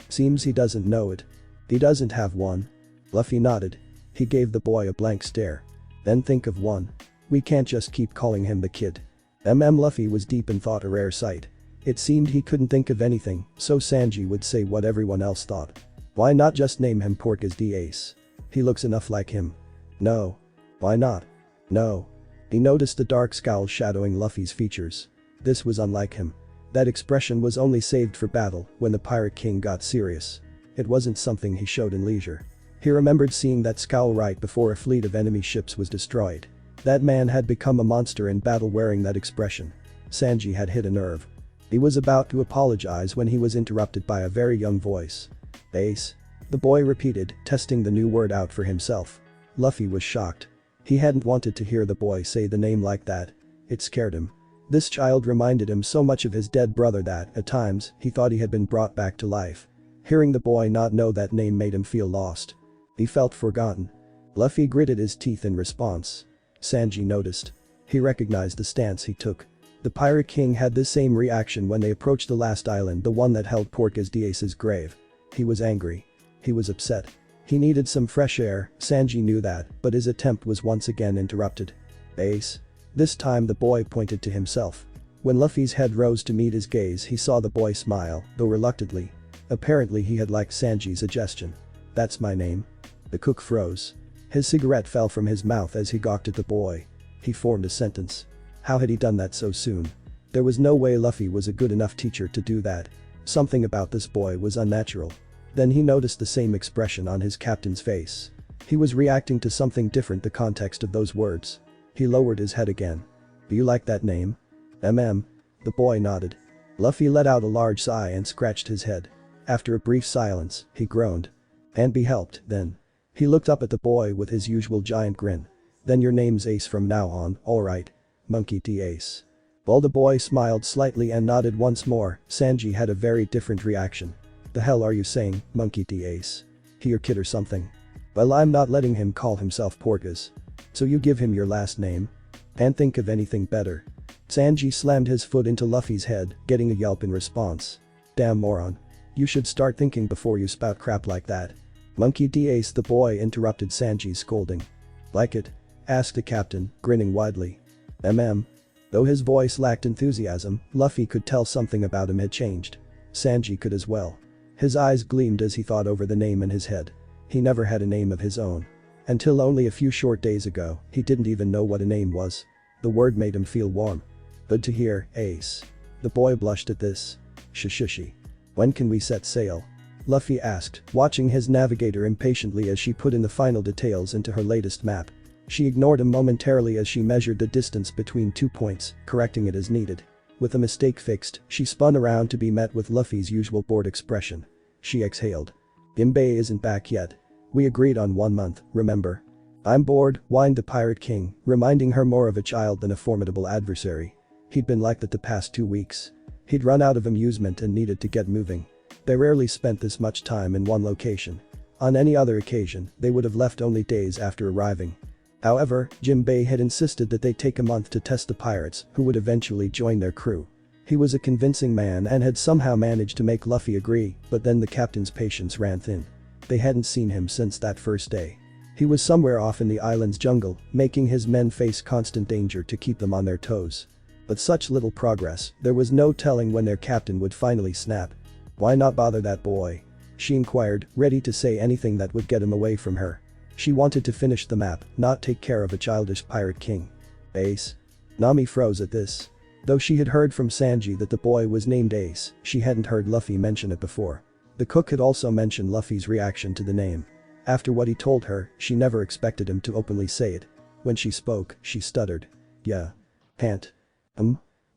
Speaker 1: Seems he doesn't know it. He doesn't have one. Luffy nodded. He gave the boy a blank stare. Then think of one. We can't just keep calling him the kid. Luffy was deep in thought, a rare sight. It seemed he couldn't think of anything, so Sanji would say what everyone else thought. Why not just name him Portgas the Ace? He looks enough like him. No. Why not? No. He noticed the dark scowl shadowing Luffy's features. This was unlike him. That expression was only saved for battle, when the Pirate King got serious. It wasn't something he showed in leisure. He remembered seeing that scowl right before a fleet of enemy ships was destroyed. That man had become a monster in battle wearing that expression. Sanji had hit a nerve. He was about to apologize when he was interrupted by a very young voice. Ace. The boy repeated, testing the new word out for himself. Luffy was shocked. He hadn't wanted to hear the boy say the name like that. It scared him. This child reminded him so much of his dead brother that, at times, he thought he had been brought back to life. Hearing the boy not know that name made him feel lost. He felt forgotten. Luffy gritted his teeth in response. Sanji noticed. He recognized the stance he took. The Pirate King had the same reaction when they approached the last island, the one that held Portgas the Ace's grave. He was angry. He was upset. He needed some fresh air, Sanji knew that, but his attempt was once again interrupted. Ace. This time the boy pointed to himself. When Luffy's head rose to meet his gaze, he saw the boy smile, though reluctantly. Apparently he had liked Sanji's suggestion. That's my name. The cook froze. His cigarette fell from his mouth as he gawked at the boy. He formed a sentence. How had he done that so soon? There was no way Luffy was a good enough teacher to do that. Something about this boy was unnatural. Then he noticed the same expression on his captain's face. He was reacting to something different, the context of those words. He lowered his head again. Do you like that name? The boy nodded. Luffy let out a large sigh and scratched his head. After a brief silence, he groaned. And be helped, then. He looked up at the boy with his usual giant grin. Then your name's Ace from now on, alright. Monkey D. Ace. While the boy smiled slightly and nodded once more, Sanji had a very different reaction. The hell are you saying, Monkey D. Ace? He your kid or something? Well, I'm not letting him call himself Portgas. So you give him your last name? And think of anything better. Sanji slammed his foot into Luffy's head, getting a yelp in response. Damn moron. You should start thinking before you spout crap like that. Monkey D. Ace, the boy interrupted Sanji's scolding. Like it? Asked the captain, grinning widely. Though his voice lacked enthusiasm, Luffy could tell something about him had changed. Sanji could as well. His eyes gleamed as he thought over the name in his head. He never had a name of his own. Until only a few short days ago, he didn't even know what a name was. The word made him feel warm. Good to hear, Ace. The boy blushed at this. Shushushi. When can we set sail? Luffy asked, watching his navigator impatiently as she put in the final details into her latest map. She ignored him momentarily as she measured the distance between 2 points, correcting it as needed. With the mistake fixed, she spun around to be met with Luffy's usual bored expression. She exhaled. Jinbei isn't back yet. We agreed on 1 month, remember? I'm bored, whined the Pirate King, reminding her more of a child than a formidable adversary. He'd been like that the past 2 weeks. He'd run out of amusement and needed to get moving. They rarely spent this much time in one location. On any other occasion, they would have left only days after arriving. However, Jinbei had insisted that they take a month to test the pirates, who would eventually join their crew. He was a convincing man and had somehow managed to make Luffy agree, but then the captain's patience ran thin. They hadn't seen him since that first day. He was somewhere off in the island's jungle, making his men face constant danger to keep them on their toes. But such little progress, there was no telling when their captain would finally snap. Why not bother that boy? She inquired, ready to say anything that would get him away from her. She wanted to finish the map, not take care of a childish pirate king. Ace? Nami froze at this. Though she had heard from Sanji that the boy was named Ace, she hadn't heard Luffy mention it before. The cook had also mentioned Luffy's reaction to the name. After what he told her, she never expected him to openly say it. When she spoke, she stuttered. Yeah. Can't.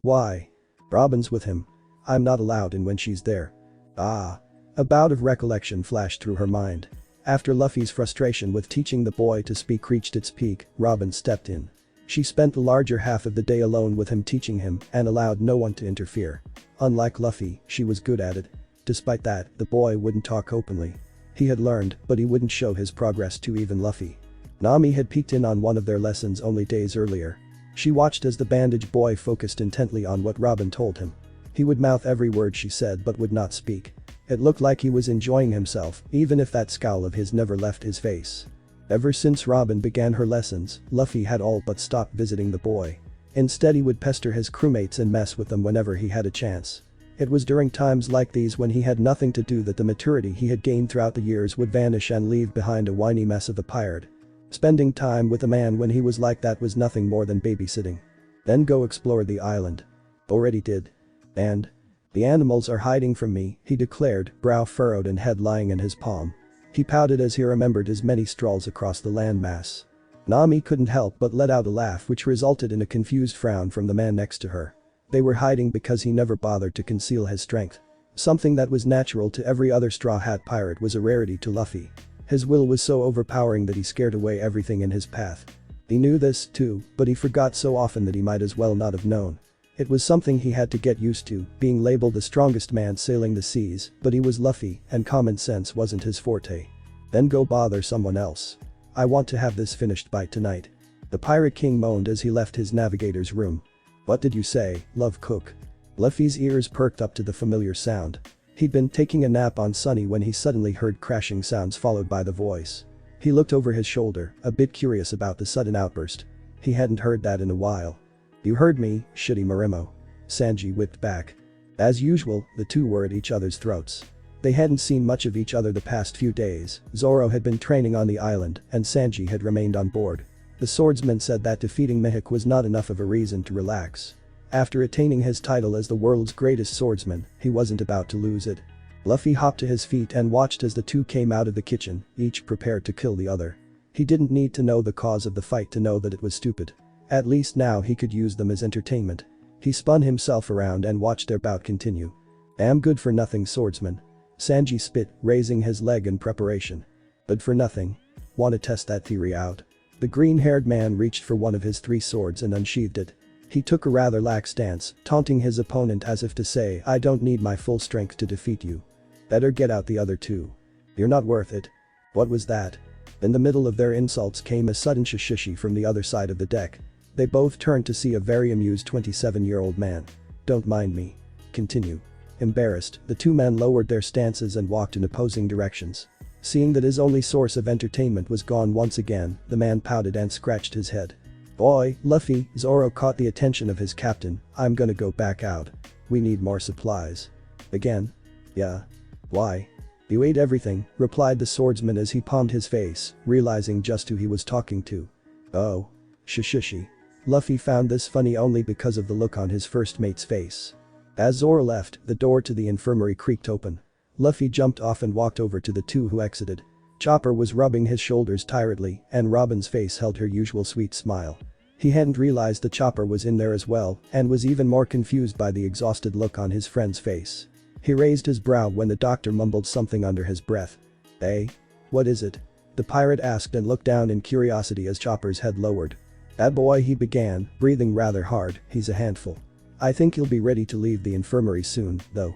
Speaker 1: Why? Robin's with him. I'm not allowed in when she's there. Ah. A bout of recollection flashed through her mind. After Luffy's frustration with teaching the boy to speak reached its peak, Robin stepped in. She spent the larger half of the day alone with him teaching him and allowed no one to interfere. Unlike Luffy, she was good at it. Despite that, the boy wouldn't talk openly. He had learned, but he wouldn't show his progress to even Luffy. Nami had peeked in on one of their lessons only days earlier. She watched as the bandage boy focused intently on what Robin told him. He would mouth every word she said but would not speak. It looked like he was enjoying himself, even if that scowl of his never left his face. Ever since Robin began her lessons, Luffy had all but stopped visiting the boy. Instead he would pester his crewmates and mess with them whenever he had a chance. It was during times like these when he had nothing to do that the maturity he had gained throughout the years would vanish and leave behind a whiny mess of a pirate. Spending time with a man when he was like that was nothing more than babysitting. Then go explore the island. Already did. And? The animals are hiding from me, he declared, brow furrowed and head lying in his palm. He pouted as he remembered his many strolls across the landmass. Nami couldn't help but let out a laugh which resulted in a confused frown from the man next to her. They were hiding because he never bothered to conceal his strength. Something that was natural to every other Straw Hat pirate was a rarity to Luffy. His will was so overpowering that he scared away everything in his path. He knew this, too, but he forgot so often that he might as well not have known. It was something he had to get used to, being labeled the strongest man sailing the seas, but he was Luffy, and common sense wasn't his forte. Then go bother someone else. I want to have this finished by tonight. The Pirate King moaned as he left his navigator's room. What did you say, love cook? Luffy's ears perked up to the familiar sound. He'd been taking a nap on Sunny when he suddenly heard crashing sounds followed by the voice. He looked over his shoulder, a bit curious about the sudden outburst. He hadn't heard that in a while. You heard me, shitty Marimo. Sanji whipped back. As usual, the two were at each other's throats. They hadn't seen much of each other the past few days. Zoro had been training on the island, and Sanji had remained on board. The swordsman said that defeating Mihawk was not enough of a reason to relax. After attaining his title as the world's greatest swordsman, he wasn't about to lose it. Luffy hopped to his feet and watched as the two came out of the kitchen, each prepared to kill the other. He didn't need to know the cause of the fight to know that it was stupid. At least now he could use them as entertainment. He spun himself around and watched their bout continue. Damn good for nothing swordsman. Sanji spit, raising his leg in preparation. Good for nothing. Want to test that theory out? The green-haired man reached for one of his 3 swords and unsheathed it. He took a rather lax stance, taunting his opponent as if to say, I don't need my full strength to defeat you. Better get out the other 2. You're not worth it. What was that? In the middle of their insults came a sudden shishishi from the other side of the deck. They both turned to see a very amused 27-year-old man. Don't mind me. Continue. Embarrassed, the 2 men lowered their stances and walked in opposing directions. Seeing that his only source of entertainment was gone once again, the man pouted and scratched his head. Boy, Luffy, Zoro caught the attention of his captain, I'm gonna go back out. We need more supplies. Again? Yeah. Why? You ate everything, replied the swordsman as he palmed his face, realizing just who he was talking to. Oh. Shishishi. Luffy found this funny only because of the look on his first mate's face. As Zoro left, the door to the infirmary creaked open. Luffy jumped off and walked over to the two who exited. Chopper was rubbing his shoulders tiredly, and Robin's face held her usual sweet smile. He hadn't realized the Chopper was in there as well, and was even more confused by the exhausted look on his friend's face. He raised his brow when the doctor mumbled something under his breath. "Hey? What is it?" the pirate asked and looked down in curiosity as Chopper's head lowered. "That boy," he began, breathing rather hard, "he's a handful. I think he'll be ready to leave the infirmary soon, though."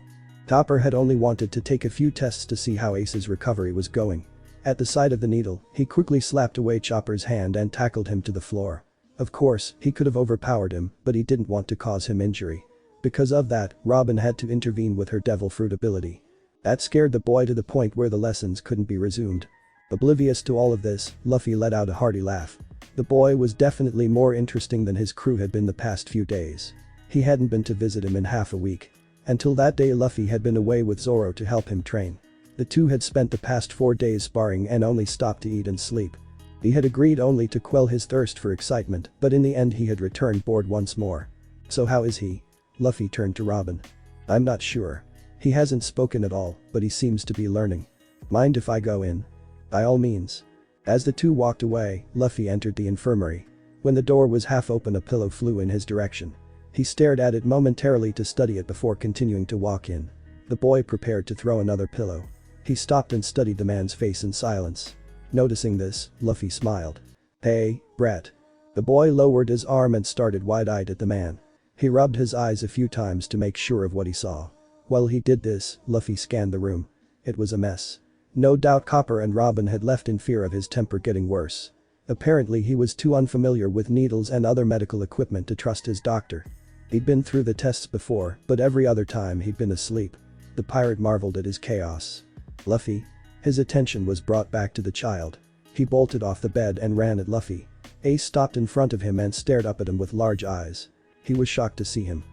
Speaker 1: Chopper had only wanted to take a few tests to see how Ace's recovery was going. At the sight of the needle, he quickly slapped away Chopper's hand and tackled him to the floor. Of course, he could have overpowered him, but he didn't want to cause him injury. Because of that, Robin had to intervene with her devil fruit ability. That scared the boy to the point where the lessons couldn't be resumed. Oblivious to all of this, Luffy let out a hearty laugh. The boy was definitely more interesting than his crew had been the past few days. He hadn't been to visit him in half a week. Until that day, Luffy had been away with Zoro to help him train. The two had spent the past 4 days sparring and only stopped to eat and sleep. He had agreed only to quell his thirst for excitement, but in the end he had returned bored once more. "So how is he?" Luffy turned to Robin. "I'm not sure. He hasn't spoken at all, but he seems to be learning. Mind if I go in?" "By all means." As the two walked away, Luffy entered the infirmary. When the door was half open, a pillow flew in his direction. He stared at it momentarily to study it before continuing to walk in. The boy prepared to throw another pillow. He stopped and studied the man's face in silence. Noticing this, Luffy smiled. "Hey, brat." The boy lowered his arm and started wide-eyed at the man. He rubbed his eyes a few times to make sure of what he saw. While he did this, Luffy scanned the room. It was a mess. No doubt Chopper and Robin had left in fear of his temper getting worse. Apparently he was too unfamiliar with needles and other medical equipment to trust his doctor. He'd been through the tests before, but every other time he'd been asleep. The pirate marveled at his chaos. "Luffy?" His attention was brought back to the child. He bolted off the bed and ran at Luffy. Ace stopped in front of him and stared up at him with large eyes. He was shocked to see him.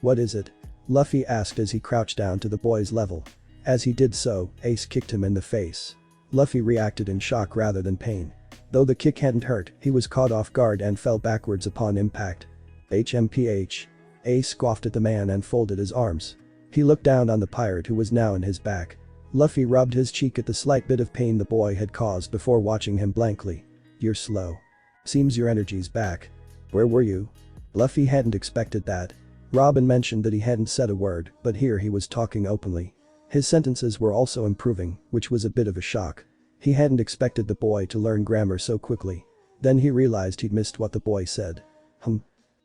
Speaker 1: What is it?" Luffy asked as he crouched down to the boy's level. As he did so, Ace kicked him in the face. Luffy reacted in shock rather than pain. Though the kick hadn't hurt, he was caught off guard and fell backwards upon impact. "HMPH. Ace scoffed at the man and folded his arms. He looked down on the pirate who was now in his back. Luffy rubbed his cheek at the slight bit of pain the boy had caused before watching him blankly. "You're slow. Seems your energy's back. Where were you?" Luffy hadn't expected that. Robin mentioned that he hadn't said a word, but here he was talking openly. His sentences were also improving, which was a bit of a shock. He hadn't expected the boy to learn grammar so quickly. Then he realized he'd missed what the boy said.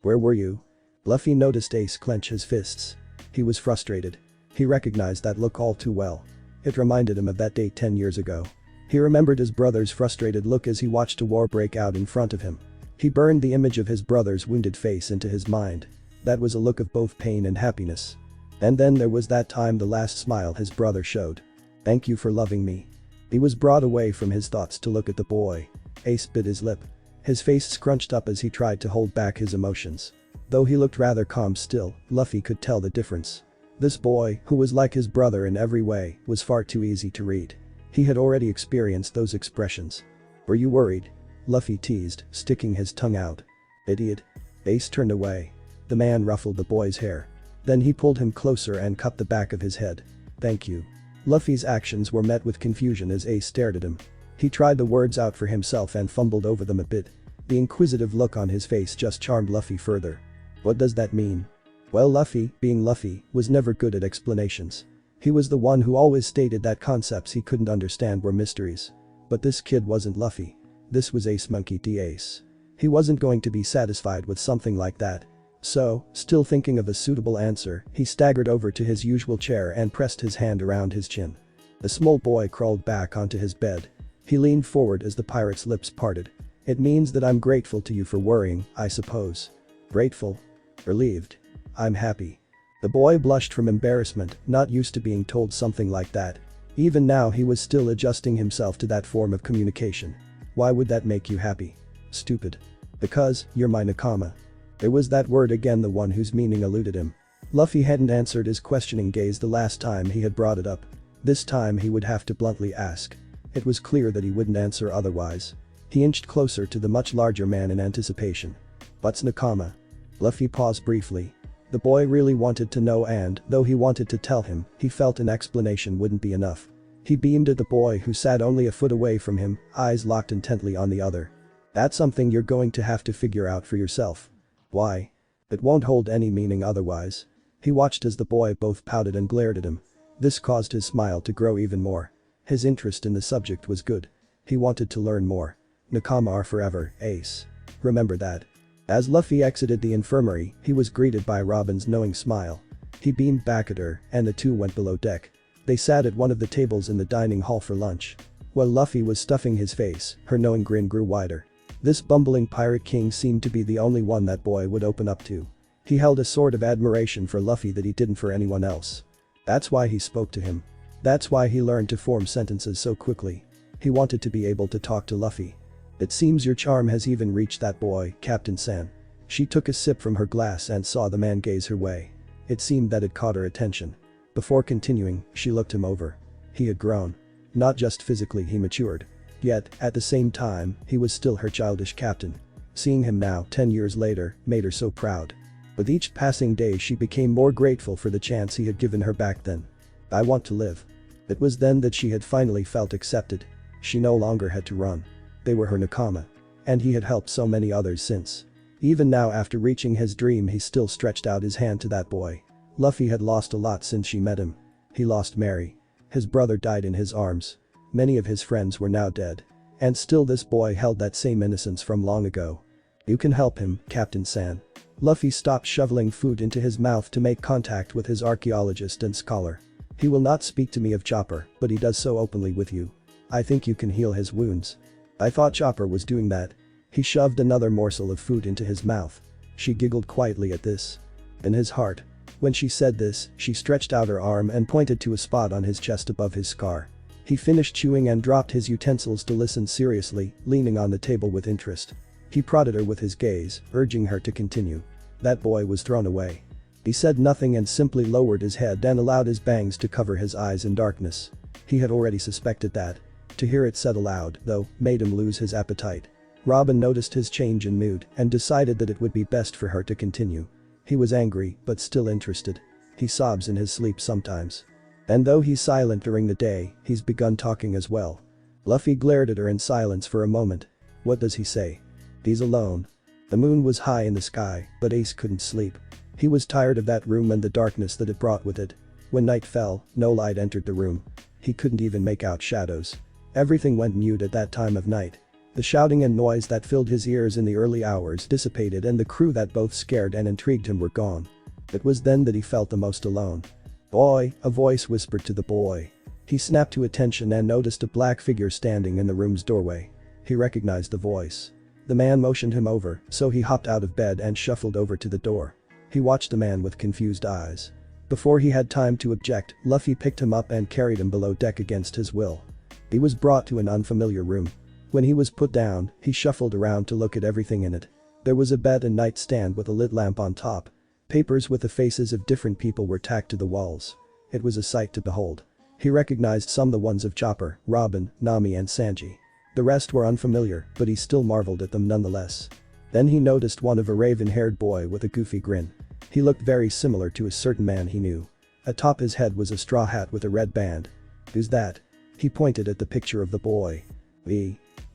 Speaker 1: Where were you?" Luffy noticed Ace clench his fists. He was frustrated. He recognized that look all too well. It reminded him of that day 10 years ago. He remembered his brother's frustrated look as he watched a war break out in front of him. He burned the image of his brother's wounded face into his mind. That was a look of both pain and happiness. And then there was that time, the last smile his brother showed. "Thank you for loving me." He was brought away from his thoughts to look at the boy. Ace bit his lip. His face scrunched up as he tried to hold back his emotions. Though he looked rather calm still, Luffy could tell the difference. This boy, who was like his brother in every way, was far too easy to read. He had already experienced those expressions. "Were you worried?" Luffy teased, sticking his tongue out. "Idiot." Ace turned away. The man ruffled the boy's hair. Then he pulled him closer and cupped the back of his head. "Thank you." Luffy's actions were met with confusion as Ace stared at him. He tried the words out for himself and fumbled over them a bit. The inquisitive look on his face just charmed Luffy further. "What does that mean?" Well, Luffy, being Luffy, was never good at explanations. He was the one who always stated that concepts he couldn't understand were mysteries. But this kid wasn't Luffy. This was Ace Monkey D. Ace. He wasn't going to be satisfied with something like that. So, still thinking of a suitable answer, he staggered over to his usual chair and pressed his hand around his chin. The small boy crawled back onto his bed. He leaned forward as the pirate's lips parted. "It means that I'm grateful to you for worrying, I suppose." "Grateful?" "Relieved." "I'm happy." The boy blushed from embarrassment, not used to being told something like that. Even now he was still adjusting himself to that form of communication. "Why would that make you happy?" "Stupid." "Because, you're my nakama." There was that word again, the one whose meaning eluded him. Luffy hadn't answered his questioning gaze the last time he had brought it up. This time he would have to bluntly ask. It was clear that he wouldn't answer otherwise. He inched closer to the much larger man in anticipation. "What's nakama?" Luffy paused briefly. The boy really wanted to know, and, though he wanted to tell him, he felt an explanation wouldn't be enough. He beamed at the boy who sat only a foot away from him, eyes locked intently on the other. "That's something you're going to have to figure out for yourself." "Why?" "It won't hold any meaning otherwise." He watched as the boy both pouted and glared at him. This caused his smile to grow even more. His interest in the subject was good. He wanted to learn more. Nakama are forever, Ace. Remember that. As Luffy exited the infirmary, he was greeted by Robin's knowing smile. He beamed back at her, and the two went below deck. They sat at one of the tables in the dining hall for lunch. While Luffy was stuffing his face, her knowing grin grew wider. This bumbling pirate king seemed to be the only one that boy would open up to. He held a sort of admiration for Luffy that he didn't for anyone else. That's why he spoke to him. That's why he learned to form sentences so quickly. He wanted to be able to talk to Luffy. "It seems your charm has even reached that boy, Captain San." She took a sip from her glass and saw the man gaze her way. It seemed that it caught her attention. Before continuing, she looked him over. He had grown. Not just physically, he matured. Yet, at the same time, he was still her childish captain. Seeing him now, 10 years later, made her so proud. With each passing day she became more grateful for the chance he had given her back then. "I want to live." It was then that she had finally felt accepted. She no longer had to run. They were her nakama. And he had helped so many others since. Even now, after reaching his dream, he still stretched out his hand to that boy. Luffy had lost a lot since she met him. He lost Mary. His brother died in his arms. Many of his friends were now dead. And still this boy held that same innocence from long ago. "You can help him, Captain San." Luffy stopped shoveling food into his mouth to make contact with his archaeologist and scholar. "He will not speak to me of Chopper, but he does so openly with you. I think you can heal his wounds." "I thought Chopper was doing that." He shoved another morsel of food into his mouth. She giggled quietly at this. In his heart. When she said this, she stretched out her arm and pointed to a spot on his chest above his scar. He finished chewing and dropped his utensils to listen seriously, leaning on the table with interest. He prodded her with his gaze, urging her to continue. That boy was thrown away. He said nothing and simply lowered his head and allowed his bangs to cover his eyes in darkness. He had already suspected that. To hear it said aloud, though, made him lose his appetite. Robin noticed his change in mood and decided that it would be best for her to continue. He was angry, but still interested. He sobs in his sleep sometimes. And though he's silent during the day, he's begun talking as well. Luffy glared at her in silence for a moment. What does he say? He's alone. The moon was high in the sky, but Ace couldn't sleep. He was tired of that room and the darkness that it brought with it. When night fell, no light entered the room. He couldn't even make out shadows. Everything went mute at that time of night. The shouting and noise that filled his ears in the early hours dissipated and the crew that both scared and intrigued him were gone. It was then that he felt the most alone. "Boy," a voice whispered to the boy. He snapped to attention and noticed a black figure standing in the room's doorway. He recognized the voice. The man motioned him over, so he hopped out of bed and shuffled over to the door. He watched the man with confused eyes. Before he had time to object, Luffy picked him up and carried him below deck against his will. He was brought to an unfamiliar room. When he was put down, he shuffled around to look at everything in it. There was a bed and nightstand with a lit lamp on top. Papers with the faces of different people were tacked to the walls. It was a sight to behold. He recognized some, the ones of Chopper, Robin, Nami and Sanji. The rest were unfamiliar, but he still marveled at them nonetheless. Then he noticed one of a raven-haired boy with a goofy grin. He looked very similar to a certain man he knew. Atop his head was a straw hat with a red band. "Who's that?" He pointed at the picture of the boy.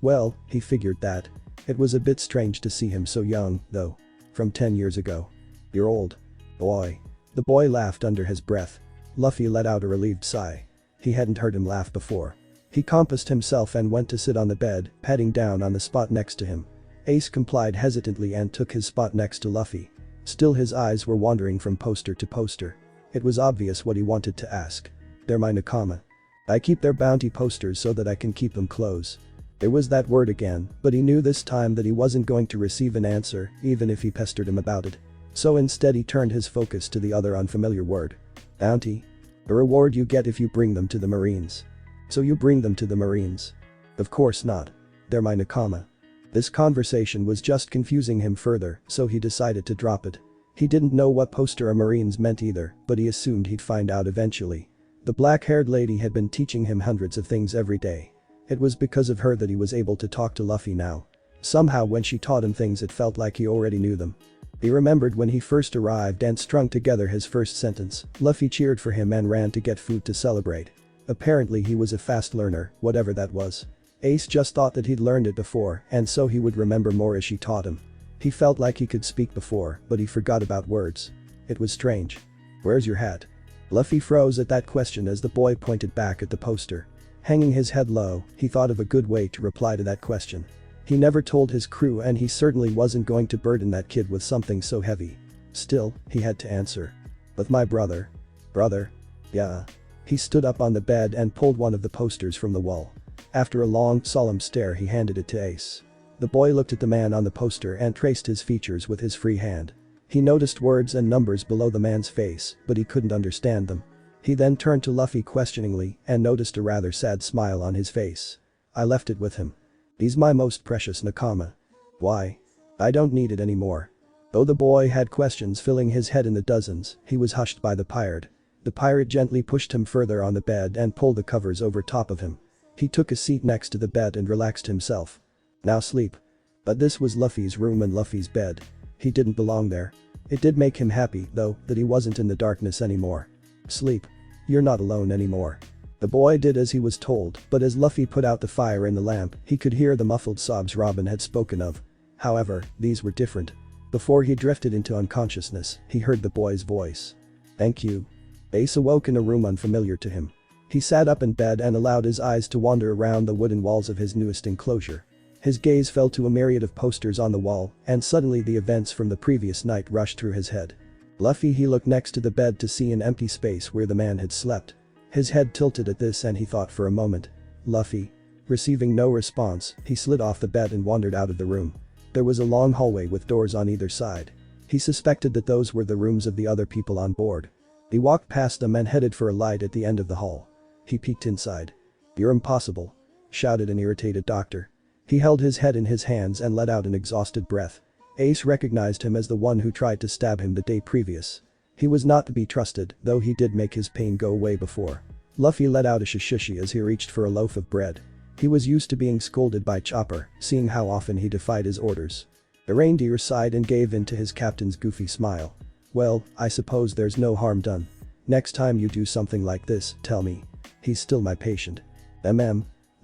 Speaker 1: Well, he figured that. It was a bit strange to see him so young, though. From 10 years ago. "You're old. Boy." The boy laughed under his breath. Luffy let out a relieved sigh. He hadn't heard him laugh before. He composed himself and went to sit on the bed, patting down on the spot next to him. Ace complied hesitantly and took his spot next to Luffy. Still his eyes were wandering from poster to poster. It was obvious what he wanted to ask. "They're my nakama. I keep their bounty posters so that I can keep them close." There was that word again, but he knew this time that he wasn't going to receive an answer, even if he pestered him about it. So instead he turned his focus to the other unfamiliar word. "Bounty? A reward you get if you bring them to the Marines." "So you bring them to the Marines?" "Of course not. They're my nakama." This conversation was just confusing him further, so he decided to drop it. He didn't know what poster a Marines meant either, but he assumed he'd find out eventually. The black-haired lady had been teaching him hundreds of things every day. It was because of her that he was able to talk to Luffy now. Somehow when she taught him things it felt like he already knew them. He remembered when he first arrived and strung together his first sentence. Luffy cheered for him and ran to get food to celebrate. Apparently he was a fast learner, whatever that was. Ace just thought that he'd learned it before and so he would remember more as she taught him. He felt like he could speak before, but he forgot about words. It was strange. "Where's your hat?" Luffy froze at that question as the boy pointed back at the poster. Hanging his head low, he thought of a good way to reply to that question. He never told his crew and he certainly wasn't going to burden that kid with something so heavy. Still, he had to answer. "With my brother." "Brother?" "Yeah." He stood up on the bed and pulled one of the posters from the wall. After a long, solemn stare he handed it to Ace. The boy looked at the man on the poster and traced his features with his free hand. He noticed words and numbers below the man's face, but he couldn't understand them. He then turned to Luffy questioningly and noticed a rather sad smile on his face. "I left it with him. He's my most precious nakama." "Why?" "I don't need it anymore." Though the boy had questions filling his head in the dozens, he was hushed by the pirate. The pirate gently pushed him further on the bed and pulled the covers over top of him. He took a seat next to the bed and relaxed himself. "Now sleep." But this was Luffy's room and Luffy's bed. He didn't belong there. It did make him happy, though, that he wasn't in the darkness anymore. "Sleep. You're not alone anymore." The boy did as he was told, but as Luffy put out the fire in the lamp, he could hear the muffled sobs Robin had spoken of. However, these were different. Before he drifted into unconsciousness, he heard the boy's voice. "Thank you." Ace awoke in a room unfamiliar to him. He sat up in bed and allowed his eyes to wander around the wooden walls of his newest enclosure. His gaze fell to a myriad of posters on the wall, and suddenly the events from the previous night rushed through his head. Luffy. He looked next to the bed to see an empty space where the man had slept. His head tilted at this and he thought for a moment. Luffy. Receiving no response, he slid off the bed and wandered out of the room. There was a long hallway with doors on either side. He suspected that those were the rooms of the other people on board. He walked past them and headed for a light at the end of the hall. He peeked inside. "You're impossible," shouted an irritated doctor. He held his head in his hands and let out an exhausted breath. Ace recognized him as the one who tried to stab him the day previous. He was not to be trusted, though he did make his pain go away before. Luffy let out a shishishi as he reached for a loaf of bread. He was used to being scolded by Chopper, seeing how often he defied his orders. The reindeer sighed and gave in to his captain's goofy smile. "Well, I suppose there's no harm done. Next time you do something like this, tell me. He's still my patient."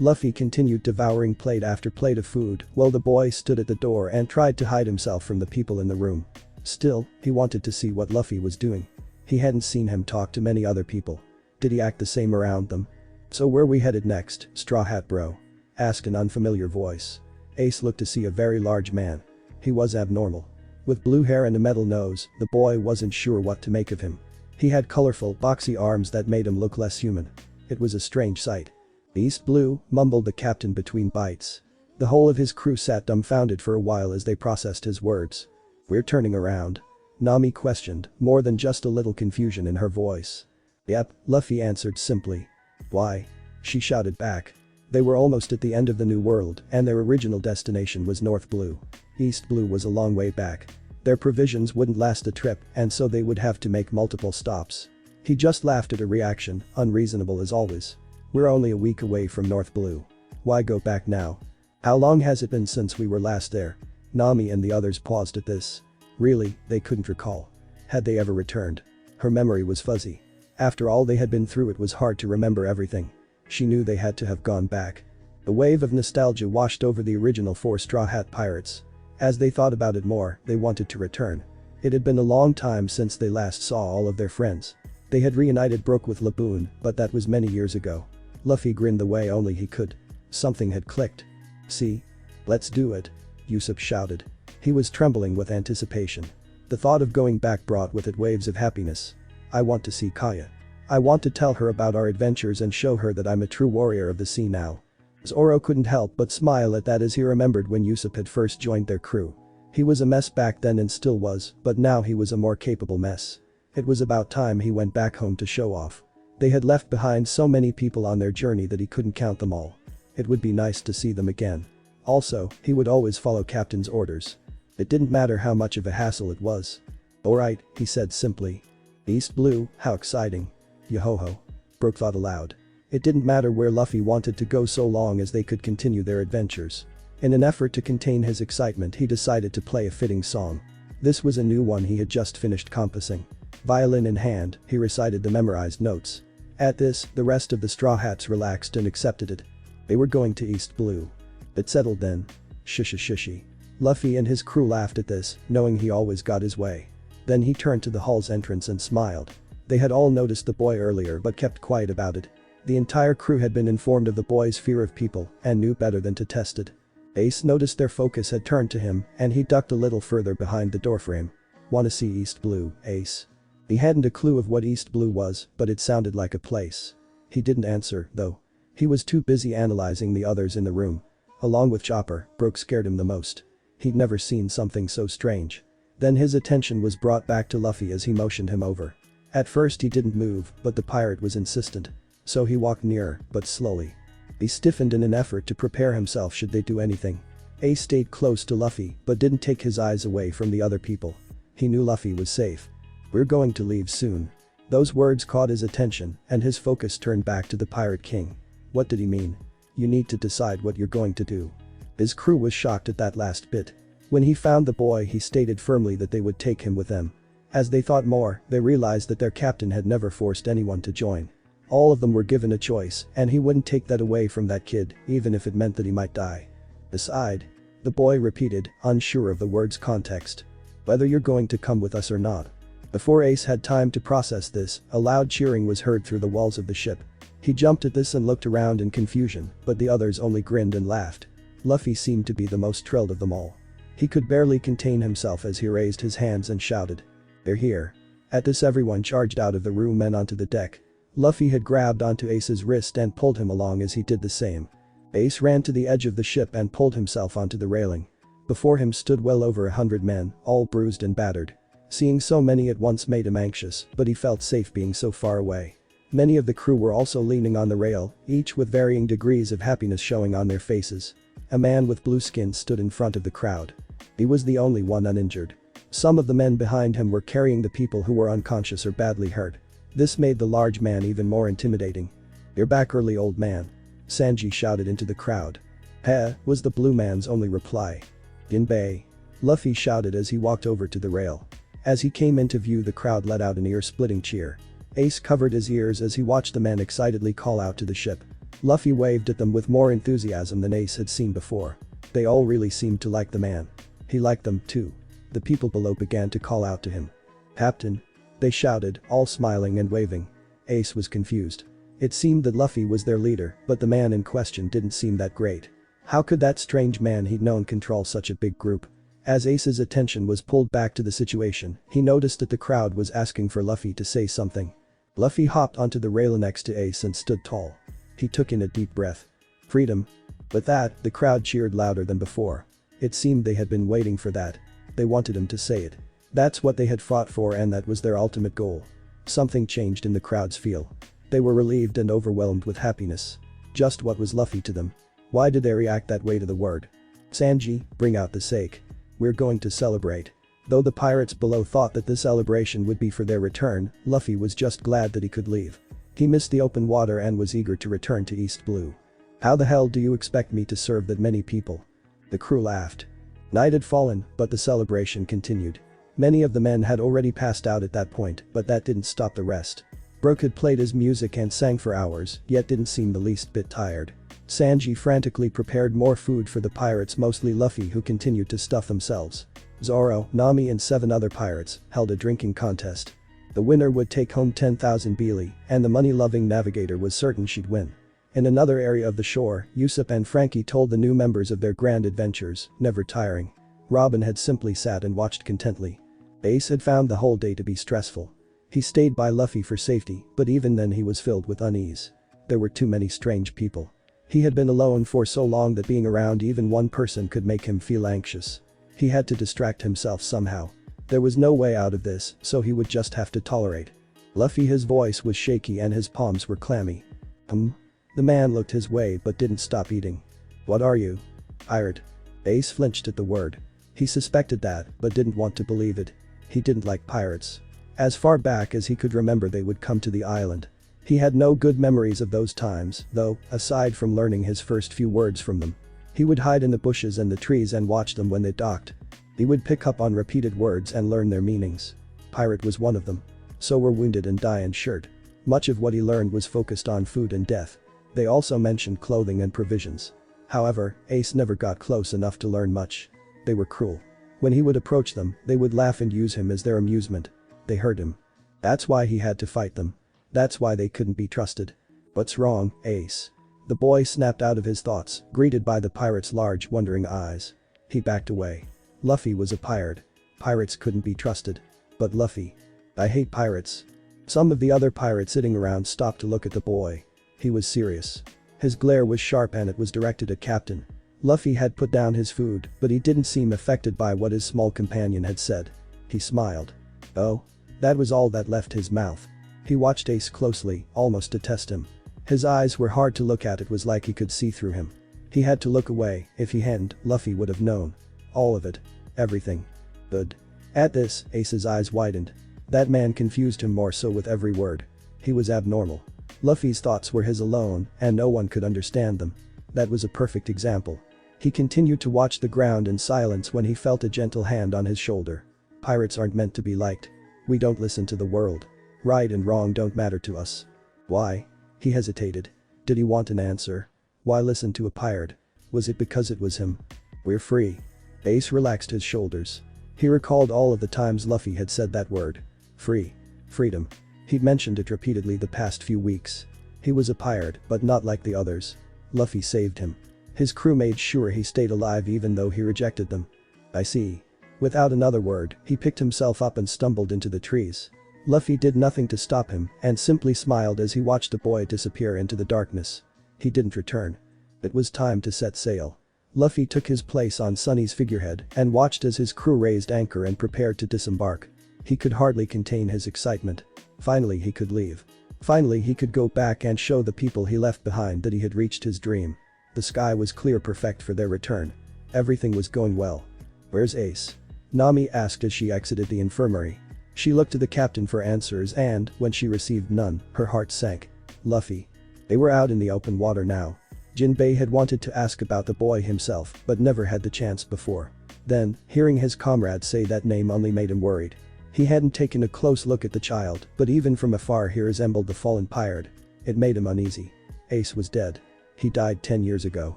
Speaker 1: Luffy continued devouring plate after plate of food while the boy stood at the door and tried to hide himself from the people in the room. Still, he wanted to see what Luffy was doing. He hadn't seen him talk to many other people. Did he act the same around them? "So where we headed next, Straw Hat Bro?" asked an unfamiliar voice. Ace looked to see a very large man. He was abnormal. With blue hair and a metal nose, the boy wasn't sure what to make of him. He had colorful, boxy arms that made him look less human. It was a strange sight. "Beast Blue," mumbled the captain between bites. The whole of his crew sat dumbfounded for a while as they processed his words. "We're turning around?" Nami questioned, more than just a little confusion in her voice. "Yep," Luffy answered simply. "Why?" she shouted back. They were almost at the end of the New World, and their original destination was North Blue. East Blue was a long way back. Their provisions wouldn't last the trip, and so they would have to make multiple stops. He just laughed at her reaction, unreasonable as always. "We're only a week away from North Blue. Why go back now? How long has it been since we were last there?" Nami and the others paused at this. Really, they couldn't recall. Had they ever returned? Her memory was fuzzy. After all they had been through, it was hard to remember everything. She knew they had to have gone back. A wave of nostalgia washed over the original 4 Straw Hat Pirates. As they thought about it more, they wanted to return. It had been a long time since they last saw all of their friends. They had reunited Brook with Laboon, but that was many years ago. Luffy grinned the way only he could. Something had clicked. "See? Let's do it," Usopp shouted. He was trembling with anticipation. The thought of going back brought with it waves of happiness. "I want to see Kaya. I want to tell her about our adventures and show her that I'm a true warrior of the sea now." Zoro couldn't help but smile at that as he remembered when Usopp had first joined their crew. He was a mess back then and still was, but now he was a more capable mess. It was about time he went back home to show off. They had left behind so many people on their journey that he couldn't count them all. It would be nice to see them again. Also, he would always follow Captain's orders. It didn't matter how much of a hassle it was. "Alright," he said simply. "East Blue, how exciting." "Yo-ho-ho." Brook thought aloud. It didn't matter where Luffy wanted to go so long as they could continue their adventures. In an effort to contain his excitement, he decided to play a fitting song. This was a new one he had just finished compassing. Violin in hand, he recited the memorized notes. At this, the rest of the Straw Hats relaxed and accepted it. They were going to East Blue. It settled then. Shushi. Luffy and his crew laughed at this, knowing he always got his way. Then he turned to the hall's entrance and smiled. They had all noticed the boy earlier but kept quiet about it. The entire crew had been informed of the boy's fear of people and knew better than to test it. Ace noticed their focus had turned to him and he ducked a little further behind the doorframe. "Wanna see East Blue, Ace?" He hadn't a clue of what East Blue was, but it sounded like a place. He didn't answer, though. He was too busy analyzing the others in the room. Along with Chopper, Brook scared him the most. He'd never seen something so strange. Then his attention was brought back to Luffy as he motioned him over. At first he didn't move, but the pirate was insistent. So he walked nearer, but slowly. He stiffened in an effort to prepare himself should they do anything. Ace stayed close to Luffy, but didn't take his eyes away from the other people. He knew Luffy was safe. "We're going to leave soon." Those words caught his attention, and his focus turned back to the Pirate King. What did he mean? "You need to decide what you're going to do." His crew was shocked at that last bit. When he found the boy, he stated firmly that they would take him with them. As they thought more, they realized that their captain had never forced anyone to join. All of them were given a choice, and he wouldn't take that away from that kid, even if it meant that he might die. "Decide," the boy repeated, unsure of the word's context. "Whether you're going to come with us or not." Before Ace had time to process this, a loud cheering was heard through the walls of the ship. He jumped at this and looked around in confusion, but the others only grinned and laughed. Luffy seemed to be the most thrilled of them all. He could barely contain himself as he raised his hands and shouted, "They're here." At this, everyone charged out of the room and onto the deck. Luffy had grabbed onto Ace's wrist and pulled him along as he did the same. Ace ran to the edge of the ship and pulled himself onto the railing. Before him stood well over 100 men, all bruised and battered. Seeing so many at once made him anxious, but he felt safe being so far away. Many of the crew were also leaning on the rail, each with varying degrees of happiness showing on their faces. A man with blue skin stood in front of the crowd. He was the only one uninjured. Some of the men behind him were carrying the people who were unconscious or badly hurt. This made the large man even more intimidating. "You're back early, old man," Sanji shouted into the crowd. "Heh," was the blue man's only reply. "Jinbei," Luffy shouted as he walked over to the rail. As he came into view, the crowd let out an ear-splitting cheer. Ace covered his ears as he watched the men excitedly call out to the ship. Luffy waved at them with more enthusiasm than Ace had seen before. They all really seemed to like the man. He liked them too. The people below began to call out to him. "Captain," they shouted, all smiling and waving. Ace was confused. It seemed that Luffy was their leader, but the man in question didn't seem that great. How could that strange man he'd known control such a big group? As Ace's attention was pulled back to the situation, he noticed that the crowd was asking for Luffy to say something. Luffy hopped onto the rail next to Ace and stood tall. He took in a deep breath. "Freedom." With that, the crowd cheered louder than before. It seemed they had been waiting for that. They wanted him to say it. That's what they had fought for, and that was their ultimate goal. Something changed in the crowd's feel. They were relieved and overwhelmed with happiness. Just what was Luffy to them? Why did they react that way to the word? "Sanji, bring out the sake. We're going to celebrate." Though the pirates below thought that this celebration would be for their return, Luffy was just glad that he could leave. He missed the open water and was eager to return to East Blue. "How the hell do you expect me to serve that many people?" The crew laughed. Night had fallen, but the celebration continued. Many of the men had already passed out at that point, but that didn't stop the rest. Brook had played his music and sang for hours, yet didn't seem the least bit tired. Sanji frantically prepared more food for the pirates, mostly Luffy, who continued to stuff themselves. Zoro, Nami and 7 other pirates held a drinking contest. The winner would take home 10,000 Beely, and the money-loving navigator was certain she'd win. In another area of the shore, Usopp and Frankie told the new members of their grand adventures, never tiring. Robin had simply sat and watched contentedly. Ace had found the whole day to be stressful. He stayed by Luffy for safety, but even then he was filled with unease. There were too many strange people. He had been alone for so long that being around even one person could make him feel anxious. He had to distract himself somehow. There was no way out of this, so he would just have to tolerate. Luffy, his voice was shaky and his palms were clammy. The man looked his way but didn't stop eating. "What are you? Pirate?" Ace flinched at the word. He suspected that, but didn't want to believe it. He didn't like pirates. As far back as he could remember, they would come to the island. He had no good memories of those times, though, aside from learning his first few words from them. He would hide in the bushes and the trees and watch them when they docked. He would pick up on repeated words and learn their meanings. Pirate was one of them. So were wounded and die and shirt. Much of what he learned was focused on food and death. They also mentioned clothing and provisions. However, Ace never got close enough to learn much. They were cruel. When he would approach them, they would laugh and use him as their amusement. They hurt him. That's why he had to fight them. That's why they couldn't be trusted. What's wrong, Ace? The boy snapped out of his thoughts, greeted by the pirate's large, wondering eyes. He backed away. Luffy was a pirate. Pirates couldn't be trusted. But Luffy. I hate pirates. Some of the other pirates sitting around stopped to look at the boy. He was serious. His glare was sharp and it was directed at Captain. Luffy had put down his food, but he didn't seem affected by what his small companion had said. He smiled. Oh? That was all that left his mouth. He watched Ace closely, almost to test him. His eyes were hard to look at, it was like he could see through him. He had to look away. If he hadn't, Luffy would have known. All of it. Everything. Good. At this, Ace's eyes widened. That man confused him more so with every word. He was abnormal. Luffy's thoughts were his alone, and no one could understand them. That was a perfect example. He continued to watch the ground in silence when he felt a gentle hand on his shoulder. Pirates aren't meant to be liked. We don't listen to the world. Right and wrong don't matter to us. Why? He hesitated. Did he want an answer? Why listen to a pirate? Was it because it was him? We're free. Ace relaxed his shoulders. He recalled all of the times Luffy had said that word. Free. Freedom. He'd mentioned it repeatedly the past few weeks. He was a pirate, but not like the others. Luffy saved him. His crew made sure he stayed alive even though he rejected them. I see. Without another word, he picked himself up and stumbled into the trees. Luffy did nothing to stop him and simply smiled as he watched the boy disappear into the darkness. He didn't return. It was time to set sail. Luffy took his place on Sunny's figurehead and watched as his crew raised anchor and prepared to disembark. He could hardly contain his excitement. Finally he could leave. Finally he could go back and show the people he left behind that he had reached his dream. The sky was clear, perfect for their return. Everything was going well. Where's Ace? Nami asked as she exited the infirmary. She looked to the captain for answers and, when she received none, her heart sank. Luffy. They were out in the open water now. Jinbei had wanted to ask about the boy himself but never had the chance before. Then, hearing his comrade say that name only made him worried. He hadn't taken a close look at the child, but even from afar he resembled the fallen pirate. It made him uneasy. Ace was dead. He died 10 years ago.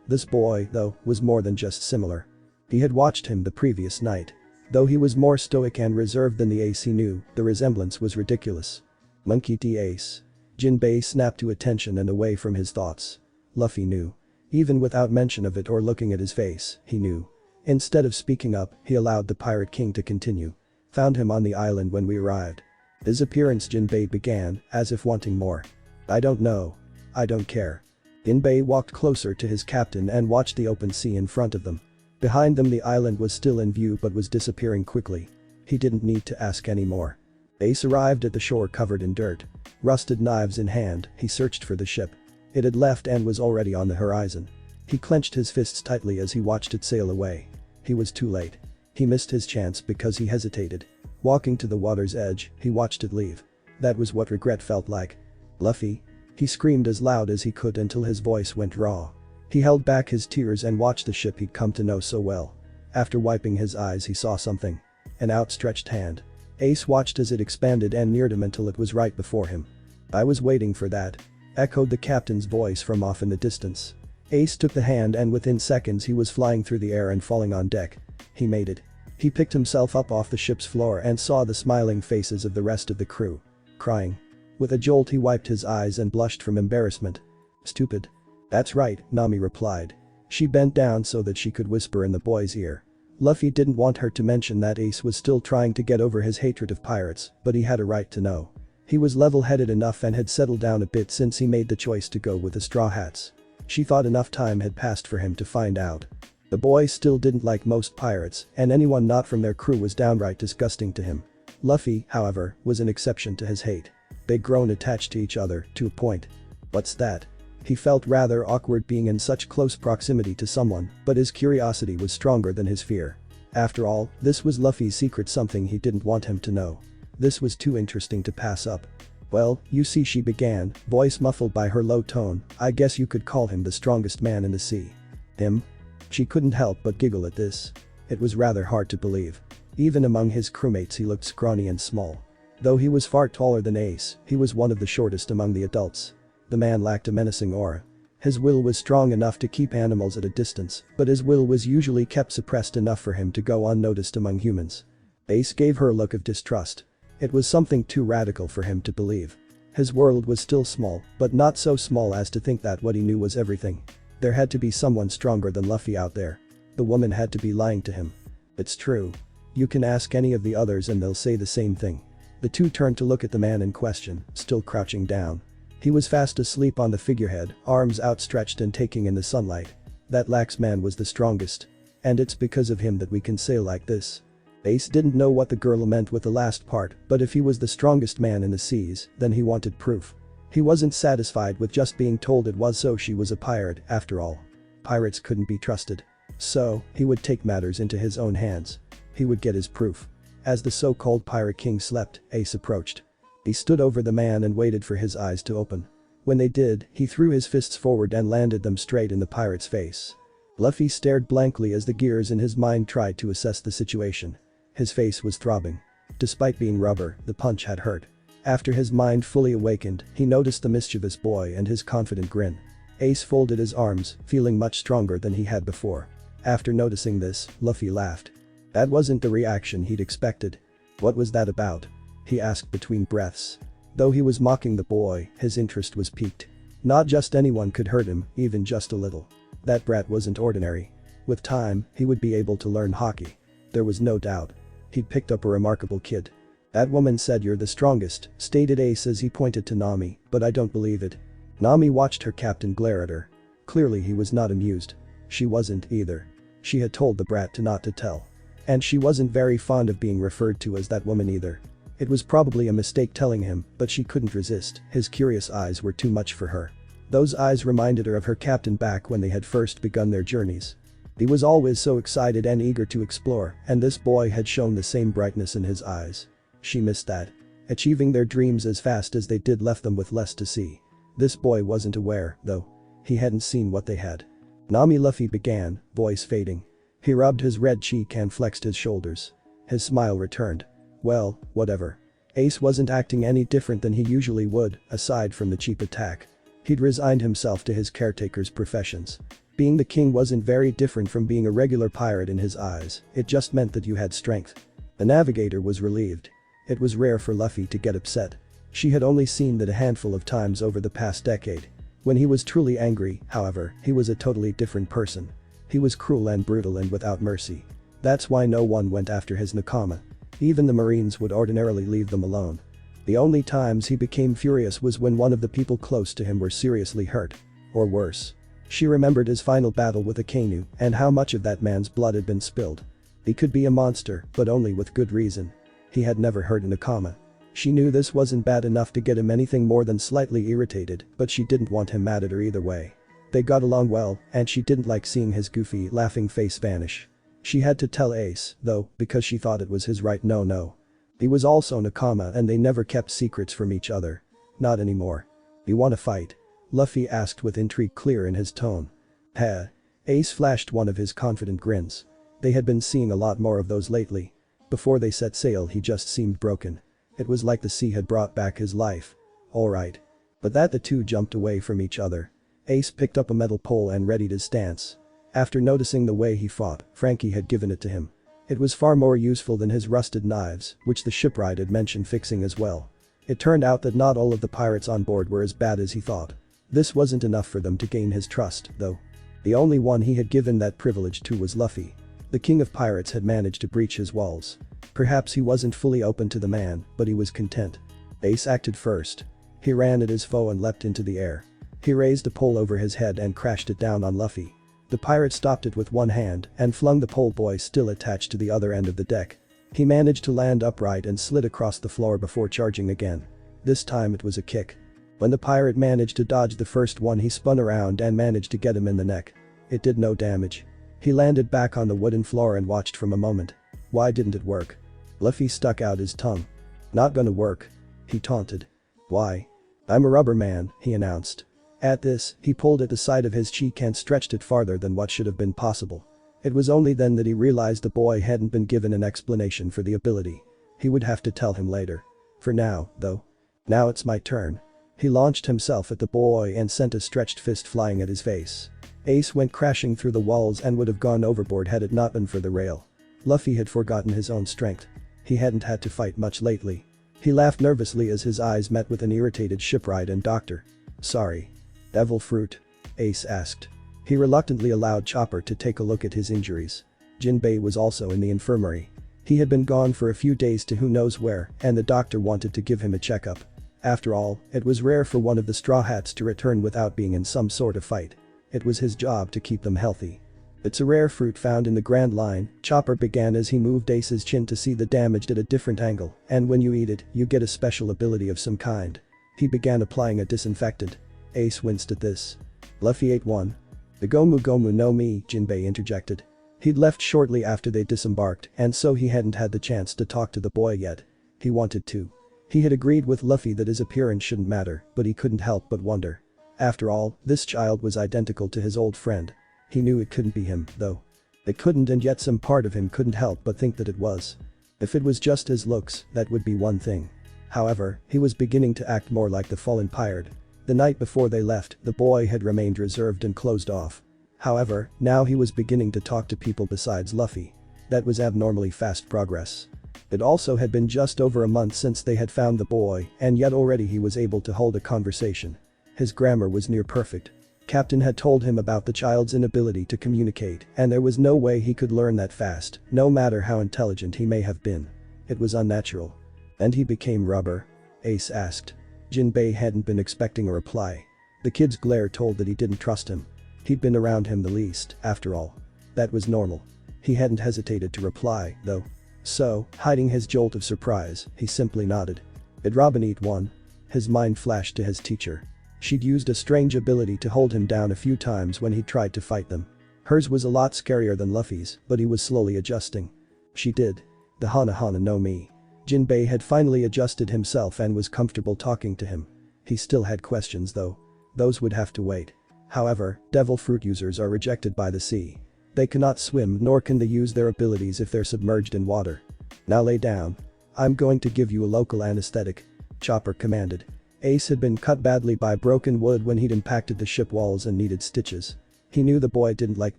Speaker 1: This boy, though, was more than just similar. He had watched him the previous night. Though he was more stoic and reserved than the Ace he knew, the resemblance was ridiculous. Monkey D. Ace. Jinbei snapped to attention and away from his thoughts. Luffy knew. Even without mention of it or looking at his face, he knew. Instead of speaking up, he allowed the Pirate King to continue. Found him on the island when we arrived. His appearance, Jinbei began, as if wanting more. I don't know. I don't care. Jinbei walked closer to his captain and watched the open sea in front of them. Behind them the island was still in view but was disappearing quickly. He didn't need to ask any more. Ace arrived at the shore covered in dirt. Rusted knives in hand, he searched for the ship. It had left and was already on the horizon. He clenched his fists tightly as he watched it sail away. He was too late. He missed his chance because he hesitated. Walking to the water's edge, he watched it leave. That was what regret felt like. Luffy. He screamed as loud as he could until his voice went raw. He held back his tears and watched the ship he'd come to know so well. After wiping his eyes he saw something. An outstretched hand. Ace watched as it expanded and neared him until it was right before him. I was waiting for that. Echoed the captain's voice from off in the distance. Ace took the hand and within seconds he was flying through the air and falling on deck. He made it. He picked himself up off the ship's floor and saw the smiling faces of the rest of the crew. Crying. With a jolt he wiped his eyes and blushed from embarrassment. Stupid. That's right, Nami replied. She bent down so that she could whisper in the boy's ear. Luffy didn't want her to mention that Ace was still trying to get over his hatred of pirates, but he had a right to know. He was level-headed enough and had settled down a bit since he made the choice to go with the Straw Hats. She thought enough time had passed for him to find out. The boy still didn't like most pirates, and anyone not from their crew was downright disgusting to him. Luffy, however, was an exception to his hate. They'd grown attached to each other, to a point. What's that? He felt rather awkward being in such close proximity to someone, but his curiosity was stronger than his fear. After all, this was Luffy's secret, something he didn't want him to know. This was too interesting to pass up. Well, you see, she began, voice muffled by her low tone, I guess you could call him the strongest man in the sea. Him? She couldn't help but giggle at this. It was rather hard to believe. Even among his crewmates he looked scrawny and small. Though he was far taller than Ace, he was one of the shortest among the adults. The man lacked a menacing aura. His will was strong enough to keep animals at a distance, but his will was usually kept suppressed enough for him to go unnoticed among humans. Ace gave her a look of distrust. It was something too radical for him to believe. His world was still small, but not so small as to think that what he knew was everything. There had to be someone stronger than Luffy out there. The woman had to be lying to him. It's true. You can ask any of the others and they'll say the same thing. The two turned to look at the man in question, still crouching down. He was fast asleep on the figurehead, arms outstretched and taking in the sunlight. That lax man was the strongest. And it's because of him that we can sail like this. Ace didn't know what the girl meant with the last part, but if he was the strongest man in the seas, then he wanted proof. He wasn't satisfied with just being told it was so. She was a pirate, after all. Pirates couldn't be trusted. So, he would take matters into his own hands. He would get his proof. As the so-called Pirate King slept, Ace approached. He stood over the man and waited for his eyes to open. When they did, he threw his fists forward and landed them straight in the pirate's face. Luffy stared blankly as the gears in his mind tried to assess the situation. His face was throbbing. Despite being rubber, the punch had hurt. After his mind fully awakened, he noticed the mischievous boy and his confident grin. Ace folded his arms, feeling much stronger than he had before. After noticing this, Luffy laughed. That wasn't the reaction he'd expected. What was that about? He asked between breaths. Though he was mocking the boy, his interest was piqued. Not just anyone could hurt him, even just a little. That brat wasn't ordinary. With time, he would be able to learn hockey. There was no doubt. He'd picked up a remarkable kid. That woman said you're the strongest, stated Ace as he pointed to Nami, but I don't believe it. Nami watched her captain glare at her. Clearly he was not amused. She wasn't either. She had told the brat not to tell. And she wasn't very fond of being referred to as that woman either. It was probably a mistake telling him, but she couldn't resist. His curious eyes were too much for her. Those eyes reminded her of her captain back when they had first begun their journeys. He was always so excited and eager to explore, and this boy had shown the same brightness in his eyes. She missed that. Achieving their dreams as fast as they did left them with less to see. This boy wasn't aware, though. He hadn't seen what they had. Nami, Luffy began, voice fading. He rubbed his red cheek and flexed his shoulders. His smile returned. Well, whatever. Ace wasn't acting any different than he usually would, aside from the cheap attack. He'd resigned himself to his caretaker's professions. Being the king wasn't very different from being a regular pirate in his eyes, it just meant that you had strength. The navigator was relieved. It was rare for Luffy to get upset. She had only seen that a handful of times over the past decade. When he was truly angry, however, he was a totally different person. He was cruel and brutal and without mercy. That's why no one went after his nakama. Even the Marines would ordinarily leave them alone. The only times he became furious was when one of the people close to him were seriously hurt. Or worse. She remembered his final battle with Akainu and how much of that man's blood had been spilled. He could be a monster, but only with good reason. He had never hurt a nakama. She knew this wasn't bad enough to get him anything more than slightly irritated, but she didn't want him mad at her either way. They got along well, and she didn't like seeing his goofy, laughing face vanish. She had to tell Ace, though, because she thought it was his right no. He was also nakama and they never kept secrets from each other. Not anymore. You wanna fight? Luffy asked with intrigue clear in his tone. Heh. Ace flashed one of his confident grins. They had been seeing a lot more of those lately. Before they set sail he just seemed broken. It was like the sea had brought back his life. Alright. But that the two jumped away from each other. Ace picked up a metal pole and readied his stance. After noticing the way he fought, Frankie had given it to him. It was far more useful than his rusted knives, which the shipwright had mentioned fixing as well. It turned out that not all of the pirates on board were as bad as he thought. This wasn't enough for them to gain his trust, though. The only one he had given that privilege to was Luffy. The king of pirates had managed to breach his walls. Perhaps he wasn't fully open to the man, but he was content. Ace acted first. He ran at his foe and leapt into the air. He raised a pole over his head and crashed it down on Luffy. The pirate stopped it with one hand and flung the pole boy still attached to the other end of the deck. He managed to land upright and slid across the floor before charging again. This time it was a kick. When the pirate managed to dodge the first one he spun around and managed to get him in the neck. It did no damage. He landed back on the wooden floor and watched for a moment. Why didn't it work? Luffy stuck out his tongue. Not gonna work. He taunted. Why? I'm a rubber man, he announced. At this, he pulled at the side of his cheek and stretched it farther than what should have been possible. It was only then that he realized the boy hadn't been given an explanation for the ability. He would have to tell him later. For now, though. Now it's my turn. He launched himself at the boy and sent a stretched fist flying at his face. Ace went crashing through the walls and would have gone overboard had it not been for the rail. Luffy had forgotten his own strength. He hadn't had to fight much lately. He laughed nervously as his eyes met with an irritated shipwright and doctor. Sorry. Devil fruit? Ace asked. He reluctantly allowed Chopper to take a look at his injuries. Jinbei was also in the infirmary. He had been gone for a few days to who knows where, and the doctor wanted to give him a checkup. After all, it was rare for one of the Straw Hats to return without being in some sort of fight. It was his job to keep them healthy. It's a rare fruit found in the Grand Line, Chopper began as he moved Ace's chin to see the damage at a different angle, and when you eat it, you get a special ability of some kind. He began applying a disinfectant. Ace winced at this. Luffy ate one. The Gomu Gomu no Mi, Jinbei interjected. He'd left shortly after they disembarked, and so he hadn't had the chance to talk to the boy yet. He wanted to. He had agreed with Luffy that his appearance shouldn't matter, but he couldn't help but wonder. After all, this child was identical to his old friend. He knew it couldn't be him, though. It couldn't, and yet some part of him couldn't help but think that it was. If it was just his looks, that would be one thing. However, he was beginning to act more like the fallen pirate. The night before they left, the boy had remained reserved and closed off. However, now he was beginning to talk to people besides Luffy. That was abnormally fast progress. It also had been just over a month since they had found the boy, and yet already he was able to hold a conversation. His grammar was near perfect. Captain had told him about the child's inability to communicate, and there was no way he could learn that fast, no matter how intelligent he may have been. It was unnatural. And he became rubber? Ace asked. Jinbei hadn't been expecting a reply. The kid's glare told that he didn't trust him. He'd been around him the least, after all. That was normal. He hadn't hesitated to reply, though. So, hiding his jolt of surprise, he simply nodded. Did Robin eat one? His mind flashed to his teacher. She'd used a strange ability to hold him down a few times when he tried to fight them. Hers was a lot scarier than Luffy's, but he was slowly adjusting. She did. The Hana Hana no Mi. Jinbei had finally adjusted himself and was comfortable talking to him. He still had questions though. Those would have to wait. However, devil fruit users are rejected by the sea. They cannot swim nor can they use their abilities if they're submerged in water. Now lay down. I'm going to give you a local anesthetic. Chopper commanded. Ace had been cut badly by broken wood when he'd impacted the ship walls and needed stitches. He knew the boy didn't like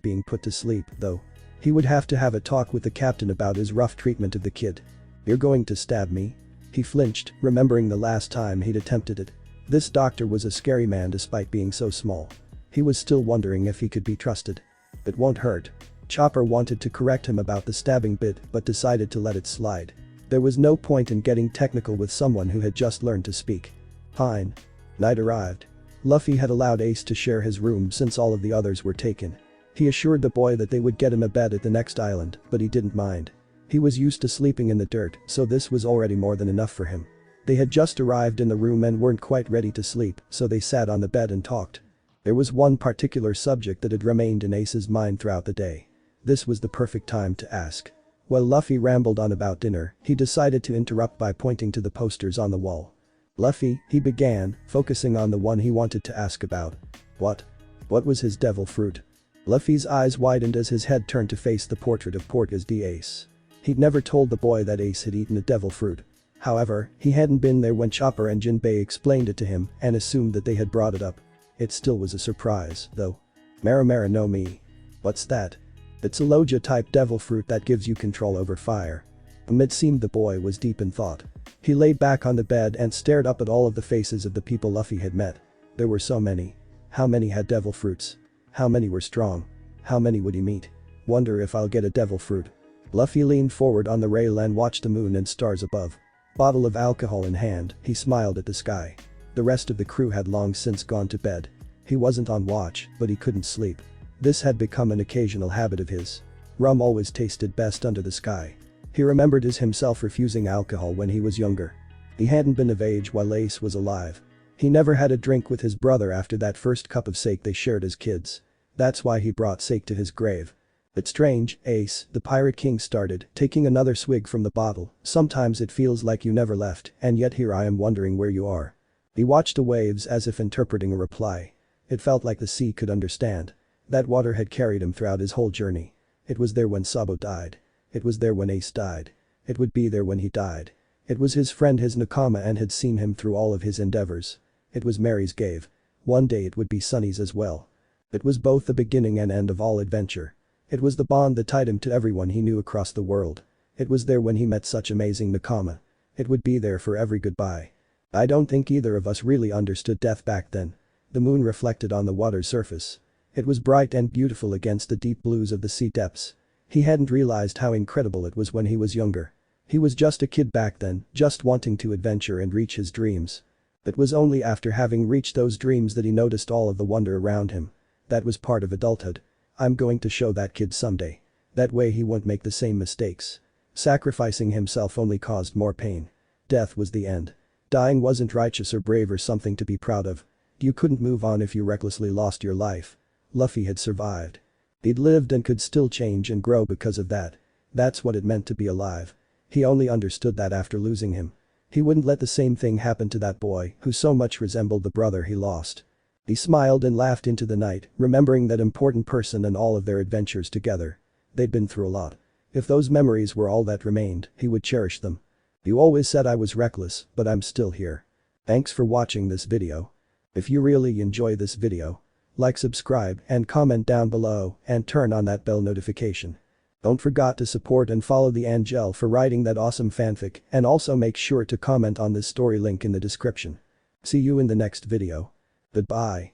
Speaker 1: being put to sleep, though. He would have to have a talk with the captain about his rough treatment of the kid. You're going to stab me? He flinched, remembering the last time he'd attempted it. This doctor was a scary man despite being so small. He was still wondering if he could be trusted. It won't hurt. Chopper wanted to correct him about the stabbing bit but decided to let it slide. There was no point in getting technical with someone who had just learned to speak. Fine. Night arrived. Luffy had allowed Ace to share his room since all of the others were taken. He assured the boy that they would get him a bed at the next island, but he didn't mind. He was used to sleeping in the dirt, so this was already more than enough for him. They had just arrived in the room and weren't quite ready to sleep, so they sat on the bed and talked. There was one particular subject that had remained in Ace's mind throughout the day. This was the perfect time to ask. While Luffy rambled on about dinner, he decided to interrupt by pointing to the posters on the wall. Luffy, he began, focusing on the one he wanted to ask about. What? What was his devil fruit? Luffy's eyes widened as his head turned to face the portrait of Portgas the Ace. He'd never told the boy that Ace had eaten a devil fruit. However, he hadn't been there when Chopper and Jinbei explained it to him and assumed that they had brought it up. It still was a surprise, though. Maramara no Mi. What's that? It's a Logia-type devil fruit that gives you control over fire. It seemed the boy was deep in thought. He lay back on the bed and stared up at all of the faces of the people Luffy had met. There were so many. How many had devil fruits? How many were strong? How many would he meet? Wonder if I'll get a devil fruit. Luffy leaned forward on the rail and watched the moon and stars above. Bottle of alcohol in hand, he smiled at the sky. The rest of the crew had long since gone to bed. He wasn't on watch, but he couldn't sleep. This had become an occasional habit of his. Rum always tasted best under the sky. He remembered as himself refusing alcohol when he was younger. He hadn't been of age while Ace was alive. He never had a drink with his brother after that first cup of sake they shared as kids. That's why he brought sake to his grave. It's strange, Ace, the Pirate King started, taking another swig from the bottle. Sometimes it feels like you never left, and yet here I am wondering where you are. He watched the waves as if interpreting a reply. It felt like the sea could understand. That water had carried him throughout his whole journey. It was there when Sabo died. It was there when Ace died. It would be there when he died. It was his friend, his Nakama, and had seen him through all of his endeavors. It was Mary's cave. One day it would be Sunny's as well. It was both the beginning and end of all adventure. It was the bond that tied him to everyone he knew across the world. It was there when he met such amazing Nakama. It would be there for every goodbye. I don't think either of us really understood death back then. The moon reflected on the water's surface. It was bright and beautiful against the deep blues of the sea depths. He hadn't realized how incredible it was when he was younger. He was just a kid back then, just wanting to adventure and reach his dreams. It was only after having reached those dreams that he noticed all of the wonder around him. That was part of adulthood. I'm going to show that kid someday. That way he won't make the same mistakes. Sacrificing himself only caused more pain. Death was the end. Dying wasn't righteous or brave or something to be proud of. You couldn't move on if you recklessly lost your life. Luffy had survived. He'd lived and could still change and grow because of that. That's what it meant to be alive. He only understood that after losing him. He wouldn't let the same thing happen to that boy who so much resembled the brother he lost. He smiled and laughed into the night, remembering that important person and all of their adventures together. They'd been through a lot. If those memories were all that remained, he would cherish them. You always said I was reckless, but I'm still here. Thanks for watching this video. If you really enjoy this video, like, subscribe, and comment down below, and turn on that bell notification. Don't forget to support and follow the Anjelle for writing that awesome fanfic, and also make sure to comment on this story, link in the description. See you in the next video. Goodbye.